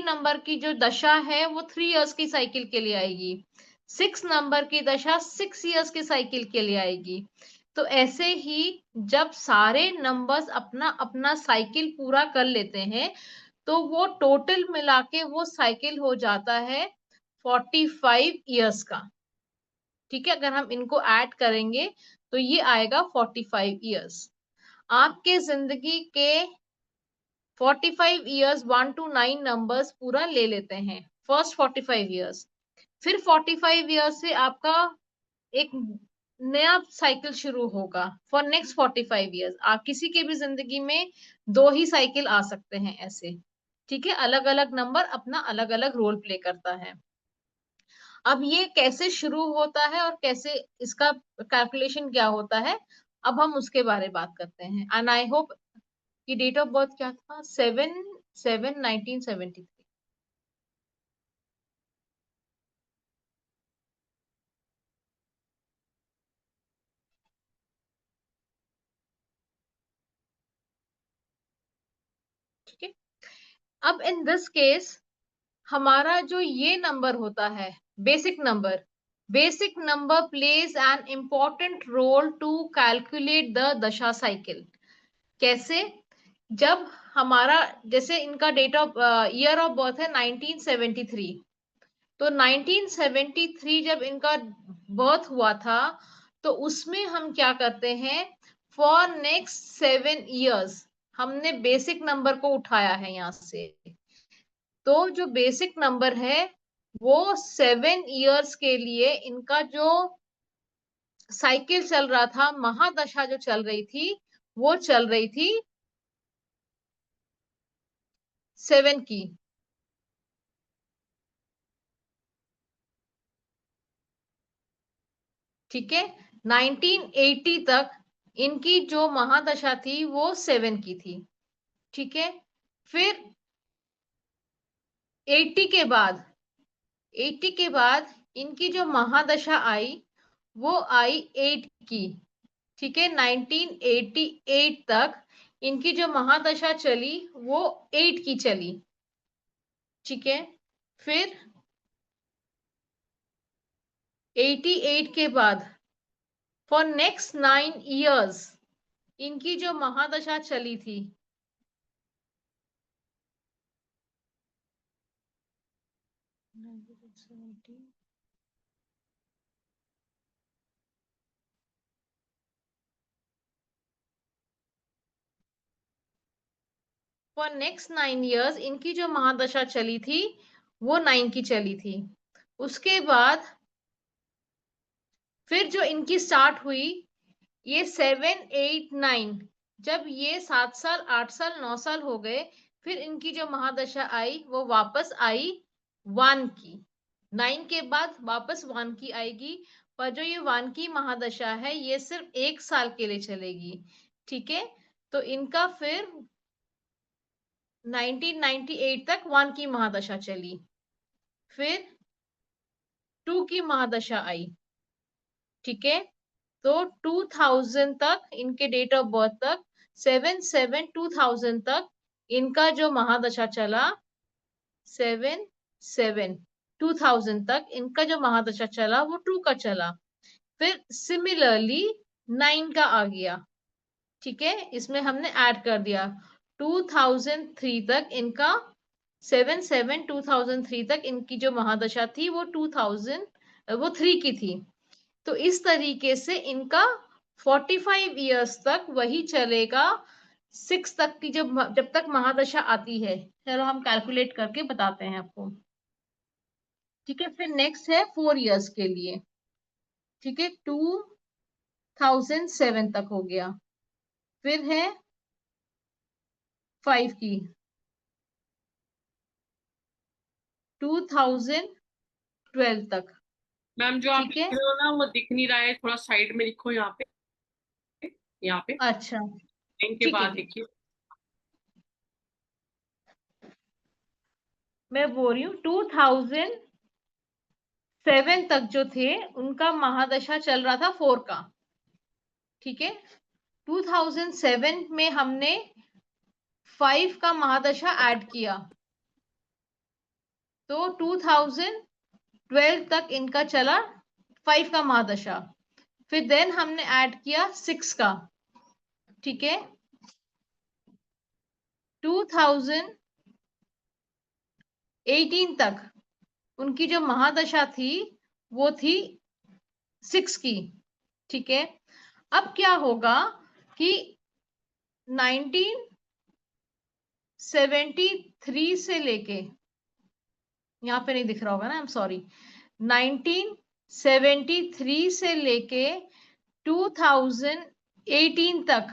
नंबर की जो दशा है वो 3 इयर्स की साइकिल के लिए आएगी, 6 नंबर की दशा 6 इयर्स की साइकिल के लिए आएगी। तो ऐसे ही जब सारे नंबर्स अपना अपना साइकिल पूरा कर लेते हैं तो वो टोटल मिला के वो साइकिल हो जाता है 45 इयर्स का, ठीक है, अगर हम इनको ऐड करेंगे तो ये आएगा 45 ईयर्स। आपके जिंदगी के 45 ईयर्स 1 to 9 नंबर्स पूरा ले लेते हैं, फर्स्ट 45 ईयर्स। फिर 45 ईयर्स से आपका एक नया साइकिल शुरू होगा फॉर नेक्स्ट 45 ईयर्स। आप किसी के भी जिंदगी में 2 ही साइकिल आ सकते हैं ऐसे, ठीक है, अलग अलग नंबर अपना अलग अलग रोल प्ले करता है। अब ये कैसे शुरू होता है और कैसे इसका कैलकुलेशन क्या होता है, अब हम उसके बारे में बात करते हैं। एंड आई होप कि डेट ऑफ बर्थ क्या था, 7/7/1973। ठीक है, अब इन दिस केस हमारा जो ये नंबर होता है basic number plays an important role to calculate the dasha cycle. कैसे? जब हमारा, जैसे इनका date of year of birth है 1973, तो 1973 जब इनका बर्थ हुआ था तो उसमें हम क्या करते हैं, फॉर नेक्स्ट 7 ईयर्स हमने बेसिक नंबर को उठाया है यहां से। तो जो बेसिक नंबर है वो 7 ईयर्स के लिए इनका जो साइकिल चल रहा था, महादशा जो चल रही थी, वो चल रही थी 7 की। ठीक है, 1980 तक इनकी जो महादशा थी वो 7 की थी। ठीक है, फिर 80 के बाद 80 के बाद इनकी जो महादशा आई वो आई 8 की। ठीक है, 1988 तक इनकी जो महादशा चली वो 8 की चली। ठीक है, फिर 88 के बाद फॉर नेक्स्ट 9 ईयर्स इनकी जो महादशा चली थी फॉर नेक्स्ट 9 ईयर्स इनकी जो महादशा चली थी वो 9 की चली थी। उसके बाद फिर जो इनकी स्टार्ट हुई ये 7, 8, 9, जब ये 7 साल 8 साल 9 साल हो गए, फिर इनकी जो महादशा आई वो वापस आई 1 की। 9 के बाद वापस 1 की आएगी, पर जो ये 1 की महादशा है ये सिर्फ 1 साल के लिए चलेगी। ठीक है, तो इनका फिर 1998 तक 1 की महादशा चली, फिर 2 की महादशा आई। ठीक है, तो 2000 तक इनके डेट ऑफ बर्थ तक 7/7/2000 तक इनका जो महादशा चला, 7/7/2000 तक इनका जो महादशा चला वो 2 का चला। फिर सिमिलरली 9 का आ गया। ठीक है, इसमें हमने ऐड कर दिया 2003 तक इनका 7/7/2003 तक इनकी जो महादशा थी वो 3 की थी। तो इस तरीके से इनका 45 ईयर्स तक वही चलेगा, 6 तक की जब तक महादशा आती है। चलो हम कैलकुलेट करके बताते हैं आपको। ठीक है, फिर नेक्स्ट है 4 ईयर्स के लिए। ठीक है, 2007 तक हो गया। फिर है 5 की, 2012 तक। मैम जो आप ठीक लिख है, रहे हो ना वो दिख नहीं रहा है, थोड़ा साइड में लिखो, यहाँ पे अच्छा इनके ठीक है, बाद लिखिए। मैं बोल रही हूँ 2007 तक जो थे उनका महादशा चल रहा था 4 का। ठीक है, 2007 में हमने 5 का महादशा ऐड किया, तो 2012 तक इनका चला 5 का महादशा। फिर देन हमने ऐड किया 6 का। ठीक है, 2018 तक उनकी जो महादशा थी वो थी 6 की, ठीक है। अब क्या होगा कि 1973 से लेके, यहाँ पे नहीं दिख रहा होगा ना, आई एम सॉरी, 1973 से लेके 2018 तक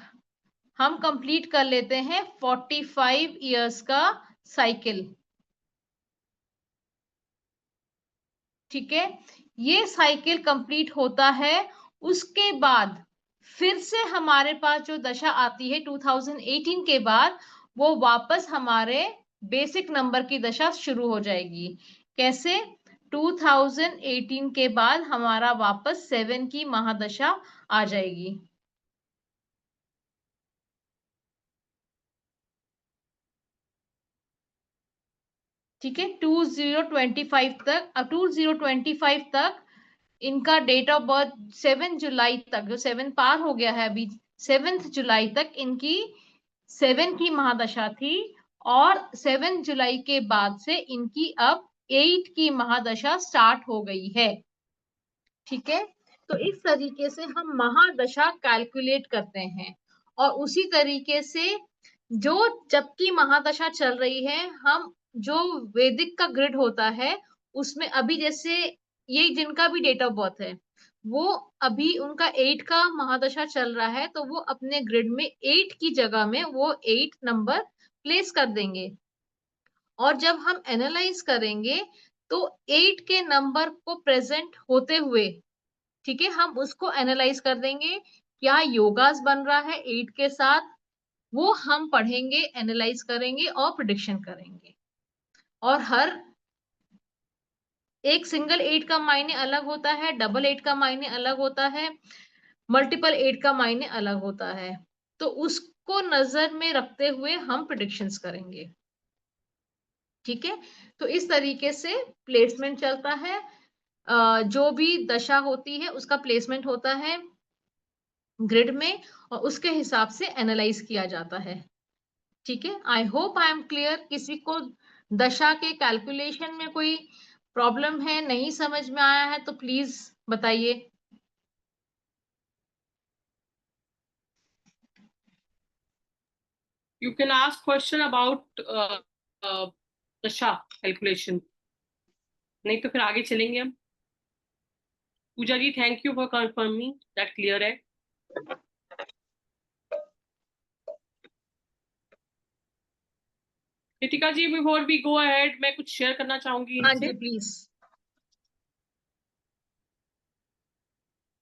हम कंप्लीट कर लेते हैं 45 इयर्स का साइकिल, ठीक है। ये साइकिल कंप्लीट होता है, उसके बाद फिर से हमारे पास जो दशा आती है 2018 के बाद, वो वापस हमारे बेसिक नंबर की दशा शुरू हो जाएगी। कैसे? 2018 के बाद हमारा वापस 7 की महादशा आ जाएगी। ठीक है, 2025 तक, अब 2025 तक इनका डेट ऑफ बर्थ 7 जुलाई तक, जो 7 पार हो गया है अभी, 7 जुलाई तक इनकी 7 की महादशा थी, और 7 जुलाई के बाद से इनकी अब 8 की महादशा स्टार्ट हो गई है, ठीक है। तो इस तरीके से हम महादशा कैलकुलेट करते हैं, और उसी तरीके से जो जबकि महादशा चल रही है, हम जो वैदिक का ग्रिड होता है उसमें अभी जैसे ये जिनका भी डेट ऑफ बर्थ है, वो अभी उनका 8 का महादशा चल रहा है, तो वो अपने ग्रिड में 8 की जगह में वो 8 नंबर प्लेस कर देंगे, और जब हम एनालाइज करेंगे तो 8 के नंबर को प्रेजेंट होते हुए, ठीक है, हम उसको एनालाइज कर देंगे, क्या योगास बन रहा है 8 के साथ, वो हम पढ़ेंगे, एनालाइज करेंगे और प्रिडिक्शन करेंगे। और हर एक सिंगल 8 का मायने अलग होता है, डबल 8 का मायने अलग होता है, मल्टीपल 8 का मायने अलग होता है, तो उसको नजर में रखते हुए हम प्रिडिक्शंस करेंगे, ठीक है। तो इस तरीके से प्लेसमेंट चलता है, जो भी दशा होती है उसका प्लेसमेंट होता है ग्रिड में, और उसके हिसाब से एनालाइज किया जाता है, ठीक है। I hope I am clear. किसी को दशा के कैलकुलेशन में कोई प्रॉब्लम है, नहीं समझ में आया है तो प्लीज बताइए। You can ask question about dasha calculation, नहीं तो फिर आगे चलेंगे हम। Pooja ji, thank you for confirming that, clear है। Ritika ji, before we go ahead, मैं कुछ शेयर करना चाहूंगी हाँ इनसे। जी प्लीज।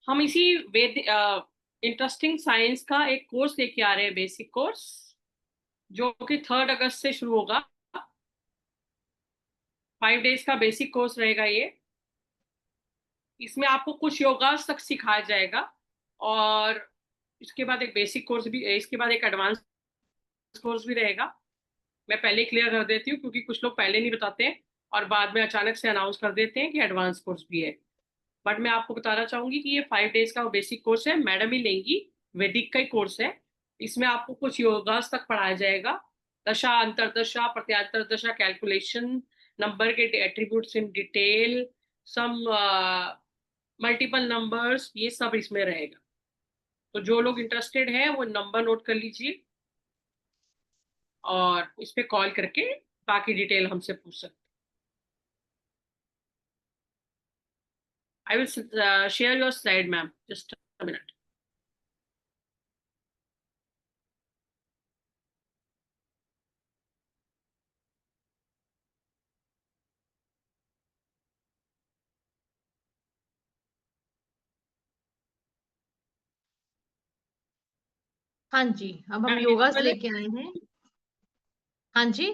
हम इसी इंटरेस्टिंग साइंस का एक कोर्स लेके आ रहे हैं, बेसिक कोर्स, जो कि 3 अगस्त से शुरू होगा। 5 डेज का बेसिक कोर्स रहेगा ये। इसमें आपको कुछ योगास तक सिखाया जाएगा, और इसके बाद एक बेसिक कोर्स भी, इसके बाद एक एडवांस कोर्स भी रहेगा। मैं पहले क्लियर कर देती हूँ, क्योंकि कुछ लोग पहले नहीं बताते हैं और बाद में अचानक से अनाउंस कर देते हैं कि एडवांस कोर्स भी है। बट मैं आपको बताना चाहूंगी कि ये 5 डेज का बेसिक कोर्स है, मैडम ही लेंगी, वैदिक का ही कोर्स है। इसमें आपको कुछ योगास तक पढ़ाया जाएगा, दशा, अंतरदशा, प्रत्यांतर दशा कैलकुलेशन, नंबर के attributes in detail, some multiple numbers, ये सब इसमें रहेगा। तो जो लोग इंटरेस्टेड हैं वो नंबर नोट कर लीजिए, और इस पे कॉल करके बाकी डिटेल हमसे पूछ सकते। I will share your slide ma'am, just a minute. हाँ जी, अब हम मैम योगास विजिबल है? लेके आए हैं। हाँ जी,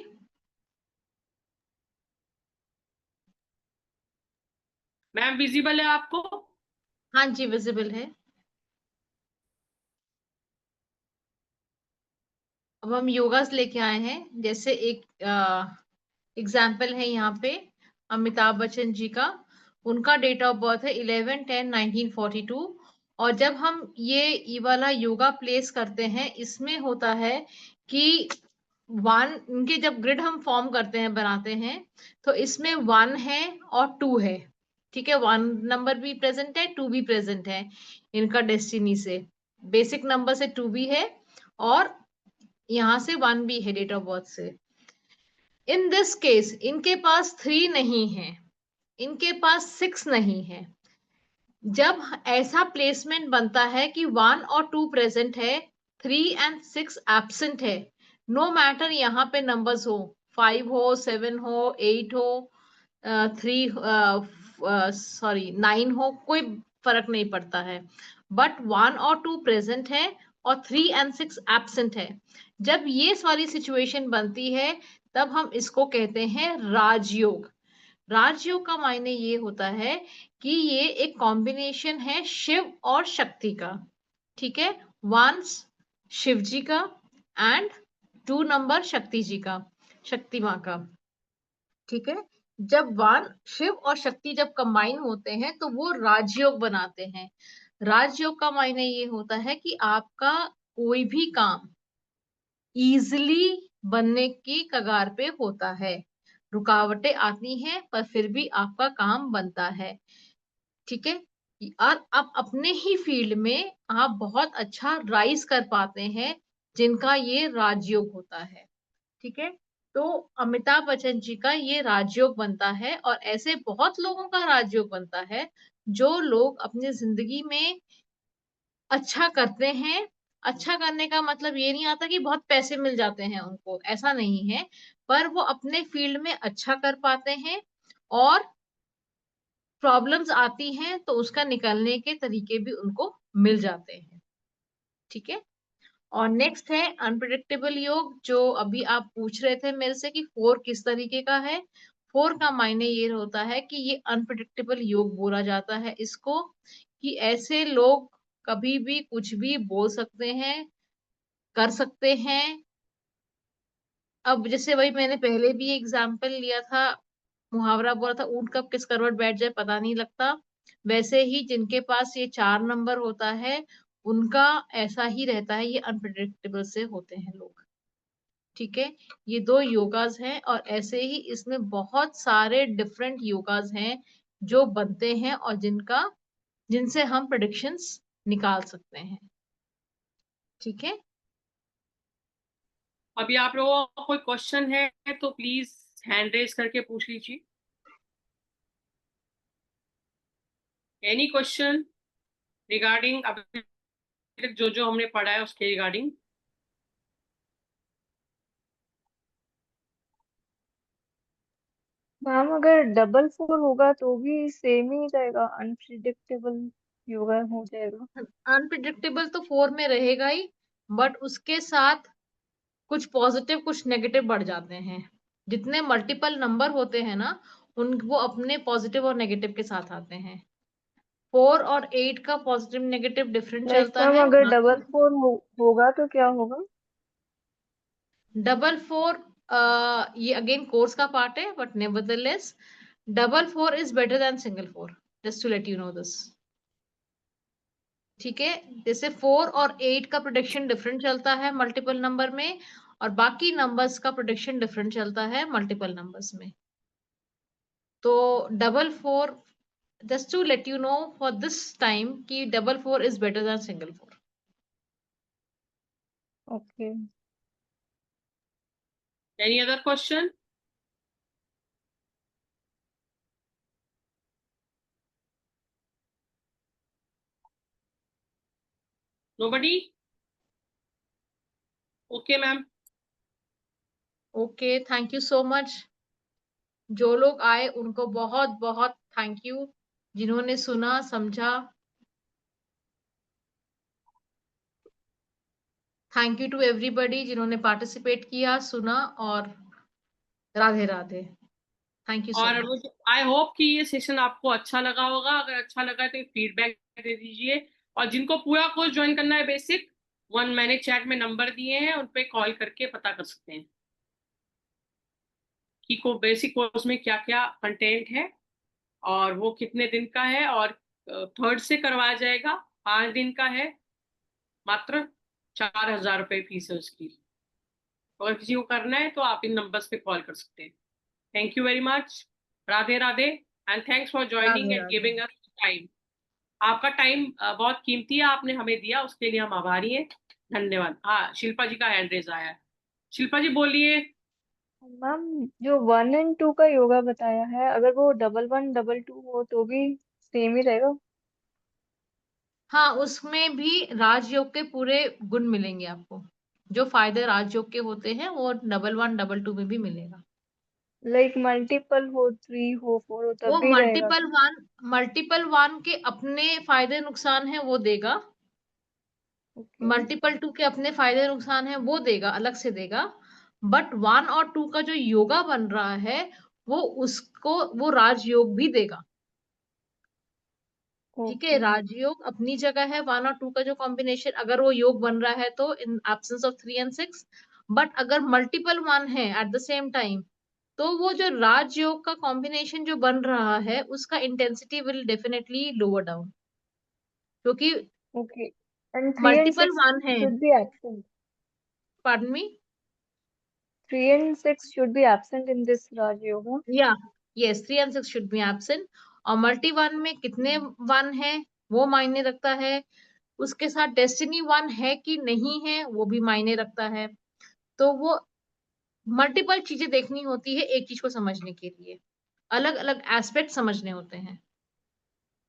मैम विजिबल है आपको? हाँ जी विजिबल है। अब हम योगास लेके आए हैं, जैसे एक एग्जाम्पल है यहाँ पे अमिताभ बच्चन जी का। उनका डेट ऑफ बर्थ है 11/10/1942, और जब हम ये वाला योगा प्लेस करते हैं, इसमें होता है कि 1, इनके जब ग्रिड हम फॉर्म करते हैं, बनाते हैं, तो इसमें 1 है और 2 है, ठीक है, 1 नंबर भी प्रेजेंट है, 2 भी प्रेजेंट है इनका डेस्टिनी से। बेसिक नंबर से 2 भी है और यहाँ से 1 भी है डेट ऑफ बर्थ से। इन दिस केस इनके पास 3 नहीं है, इनके पास 6 नहीं है। जब ऐसा प्लेसमेंट बनता है कि 1 और 2 प्रेजेंट है, 3 एंड 6 एब्सेंट है, नो मैटर यहाँ पे नंबर्स हो, 5 हो, 7 हो, 8 हो, 9 हो, कोई फर्क नहीं पड़ता है। बट 1 और 2 प्रेजेंट है और 3 एंड 6 एब्सेंट है। जब ये सारी सिचुएशन बनती है तब हम इसको कहते हैं राजयोग। राजयोग का मायने ये होता है कि ये एक कॉम्बिनेशन है शिव और शक्ति का। ठीक है, 1 शिव जी का एंड 2 नंबर शक्ति जी का, शक्ति माँ का। ठीक है, जब 1 शिव और शक्ति जब कंबाइन होते हैं तो वो राजयोग बनाते हैं। राजयोग का मायने ये होता है कि आपका कोई भी काम इजिली बनने की कगार पे होता है, रुकावटें आती हैं पर फिर भी आपका काम बनता है। ठीक है, और आप अपने ही फील्ड में आप बहुत अच्छा राइज कर पाते हैं जिनका ये राजयोग होता है। ठीक है, तो अमिताभ बच्चन जी का ये राजयोग बनता है और ऐसे बहुत लोगों का राजयोग बनता है जो लोग अपनी जिंदगी में अच्छा करते हैं। अच्छा करने का मतलब ये नहीं आता कि बहुत पैसे मिल जाते हैं उनको, ऐसा नहीं है, पर वो अपने फील्ड में अच्छा कर पाते हैं और प्रॉब्लम्स आती हैं तो उसका निकलने के तरीके भी उनको मिल जाते हैं। ठीक है, और नेक्स्ट है अनप्रिडिक्टेबल योग, जो अभी आप पूछ रहे थे मेरे से कि 4 किस तरीके का है। 4 का मायने ये होता है कि ये अनप्रिडिक्टेबल योग बोला जाता है इसको, कि ऐसे लोग कभी भी कुछ भी बोल सकते हैं, कर सकते हैं। अब जैसे वही मैंने पहले भी एग्जाम्पल लिया था, मुहावरा बोला था, ऊंट कब किस करवट बैठ जाए पता नहीं लगता। वैसे ही जिनके पास ये 4 नंबर होता है उनका ऐसा ही रहता है, ये अनप्रिडिक्टेबल से होते हैं लोग। ठीक है, ये 2 योगाज हैं और ऐसे ही इसमें बहुत सारे डिफरेंट योगाज हैं जो बनते हैं और जिनसे हम प्रेडिक्शंस निकाल सकते हैं। ठीक है, अभी आप लोगों का कोई क्वेश्चन है तो प्लीज हैंड रेज करके पूछ लीजिए। एनी क्वेश्चन रिगार्डिंग अभी तक जो जो हमने पढ़ा है उसके रिगार्डिंग? मैम अगर 4 होगा तो भी सेम ही रहेगा, अनप्रिडिक्टेबल योगा हो जाएगा। अनप्रिडिक्टेबल तो 4 में रहेगा ही, बट उसके साथ कुछ पॉजिटिव कुछ नेगेटिव बढ़ जाते हैं। जितने मल्टीपल नंबर होते हैं ना, उन वो अपने पॉजिटिव और नेगेटिव के साथ आते हैं। 4 और 8 का पॉजिटिव नेगेटिव डिफरेंट लाइक चलता मैम है। अगर 4 होगा तो क्या होगा? 4 ये अगेन कोर्स का पार्ट है, but nevertheless 4 is better than single 4, just to let you know this. ठीक है, जैसे 4 और 8 का प्रोडिक्शन डिफरेंट चलता है मल्टीपल नंबर में, और बाकी नंबर्स का प्रोडिक्शन डिफरेंट चलता है मल्टीपल नंबर्स में। तो 4 just to let you know for this time कि 4 is better than single 4। Okay. Any other question? Nobody? Okay ma'am. Okay, thank you so much. जो लोग आए उनको बहुत बहुत थैंक यू, जिन्होंने सुना समझा। थैंक यू टू एवरीबॉडी जिन्होंने पार्टिसिपेट किया, सुना, और राधे राधे। थैंक यू सो और मच। आई होप कि ये सेशन आपको अच्छा लगा होगा। अगर अच्छा लगा तो फीडबैक दे दीजिए। और जिनको पूरा कोर्स ज्वाइन करना है बेसिक 1, मैंने चैट में नंबर दिए हैं, उन पे कॉल करके पता कर सकते हैं कि को बेसिक कोर्स में क्या क्या कंटेंट है और वो कितने दिन का है। और 3rd से करवाया जाएगा, 5 दिन का है, मात्र 4,000 रुपये फीस है उसकी। अगर किसी को करना है तो आप इन नंबर्स पे कॉल कर सकते हैं। Thank you very much. Radhe Radhe. And thanks for joining Radhe and Radhe. Giving us time. आपका टाइम बहुत कीमती है, आपने हमें दिया, उसके लिए हम आभारी हैं। धन्यवाद। हाँ, शिल्पा जी का हैंड रेज आया है। शिल्पा जी बोलिए। मैम, जो 1 और 2 का योगा बताया है, अगर वो 11 11 2 हो तो भी सेम ही रहेगा? हाँ, उसमें भी राजयोग के पूरे गुण मिलेंगे आपको। जो फायदे राजयोग के होते हैं वो 11 11 2 में भी मिलेगा। लाइक मल्टीपल हो, 3 हो, 4 हो, तब वो भी रहेगा क्या? मल्टीपल वन के अपने फायदे नुकसान है वो देगा। ओके। मल्टीपल टू के अपने फायदे नुकसान है वो देगा, अलग से देगा। बट 1 और 2 का जो योगा बन रहा है वो उसको वो राजयोग भी देगा। ठीक है, ओके। राजयोग अपनी जगह है, 1 और 2 का जो कॉम्बिनेशन अगर वो योग बन रहा है तो in absence of 3 and 6। But अगर मल्टीपल वन है एट द सेम टाइम तो वो जो राजयोग का कॉम्बिनेशन जो बन रहा है उसका intensity will definitely lower down, क्योंकि okay. And three and multiple six one है। should be absent. Pardon me. 3 and 6 should be absent in this Raj Yoga. या yes, 3 and 6 should be absent. और multi one में कितने one है वो मायने रखता है। उसके साथ डेस्टिनी वन है कि नहीं है वो भी मायने रखता है। तो वो मल्टीपल चीजें देखनी होती है एक चीज को समझने के लिए, अलग अलग एस्पेक्ट समझने होते हैं,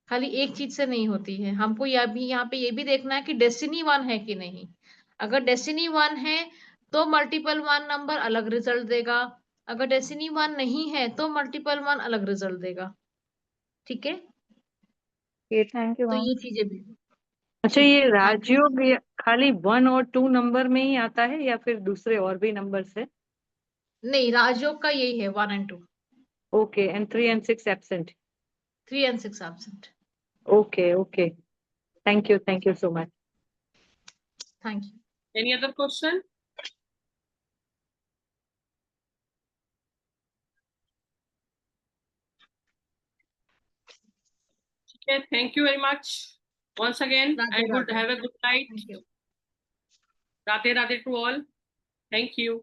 खाली एक चीज से नहीं होती है। हमको यह भी यहाँ पे ये भी देखना है कि डेस्टिनी वन है कि नहीं। अगर डेस्टिनी वन है तो मल्टीपल वन नंबर अलग रिजल्ट देगा। अगर डेस्टिनी वन नहीं है तो मल्टीपल वन अलग रिजल्ट देगा। ठीक है, Okay, thank you, तो ma'am. ये चीजें भी। अच्छा, ठीक ये है, थैंक यू। राजयोग खाली 1 और 2 नंबर में ही आता है या फिर दूसरे और भी नंबर से? नहीं, राजयोग का यही है 1 and 2। Okay, and 3 and 6 absent. 3 and 6 absent. Okay okay, thank you so much. Thank you. Any other question? ठीक है, thank you very much once again Radhe and good Radhe. have a good night. Thank you. Radhe Radhe to all. Thank you.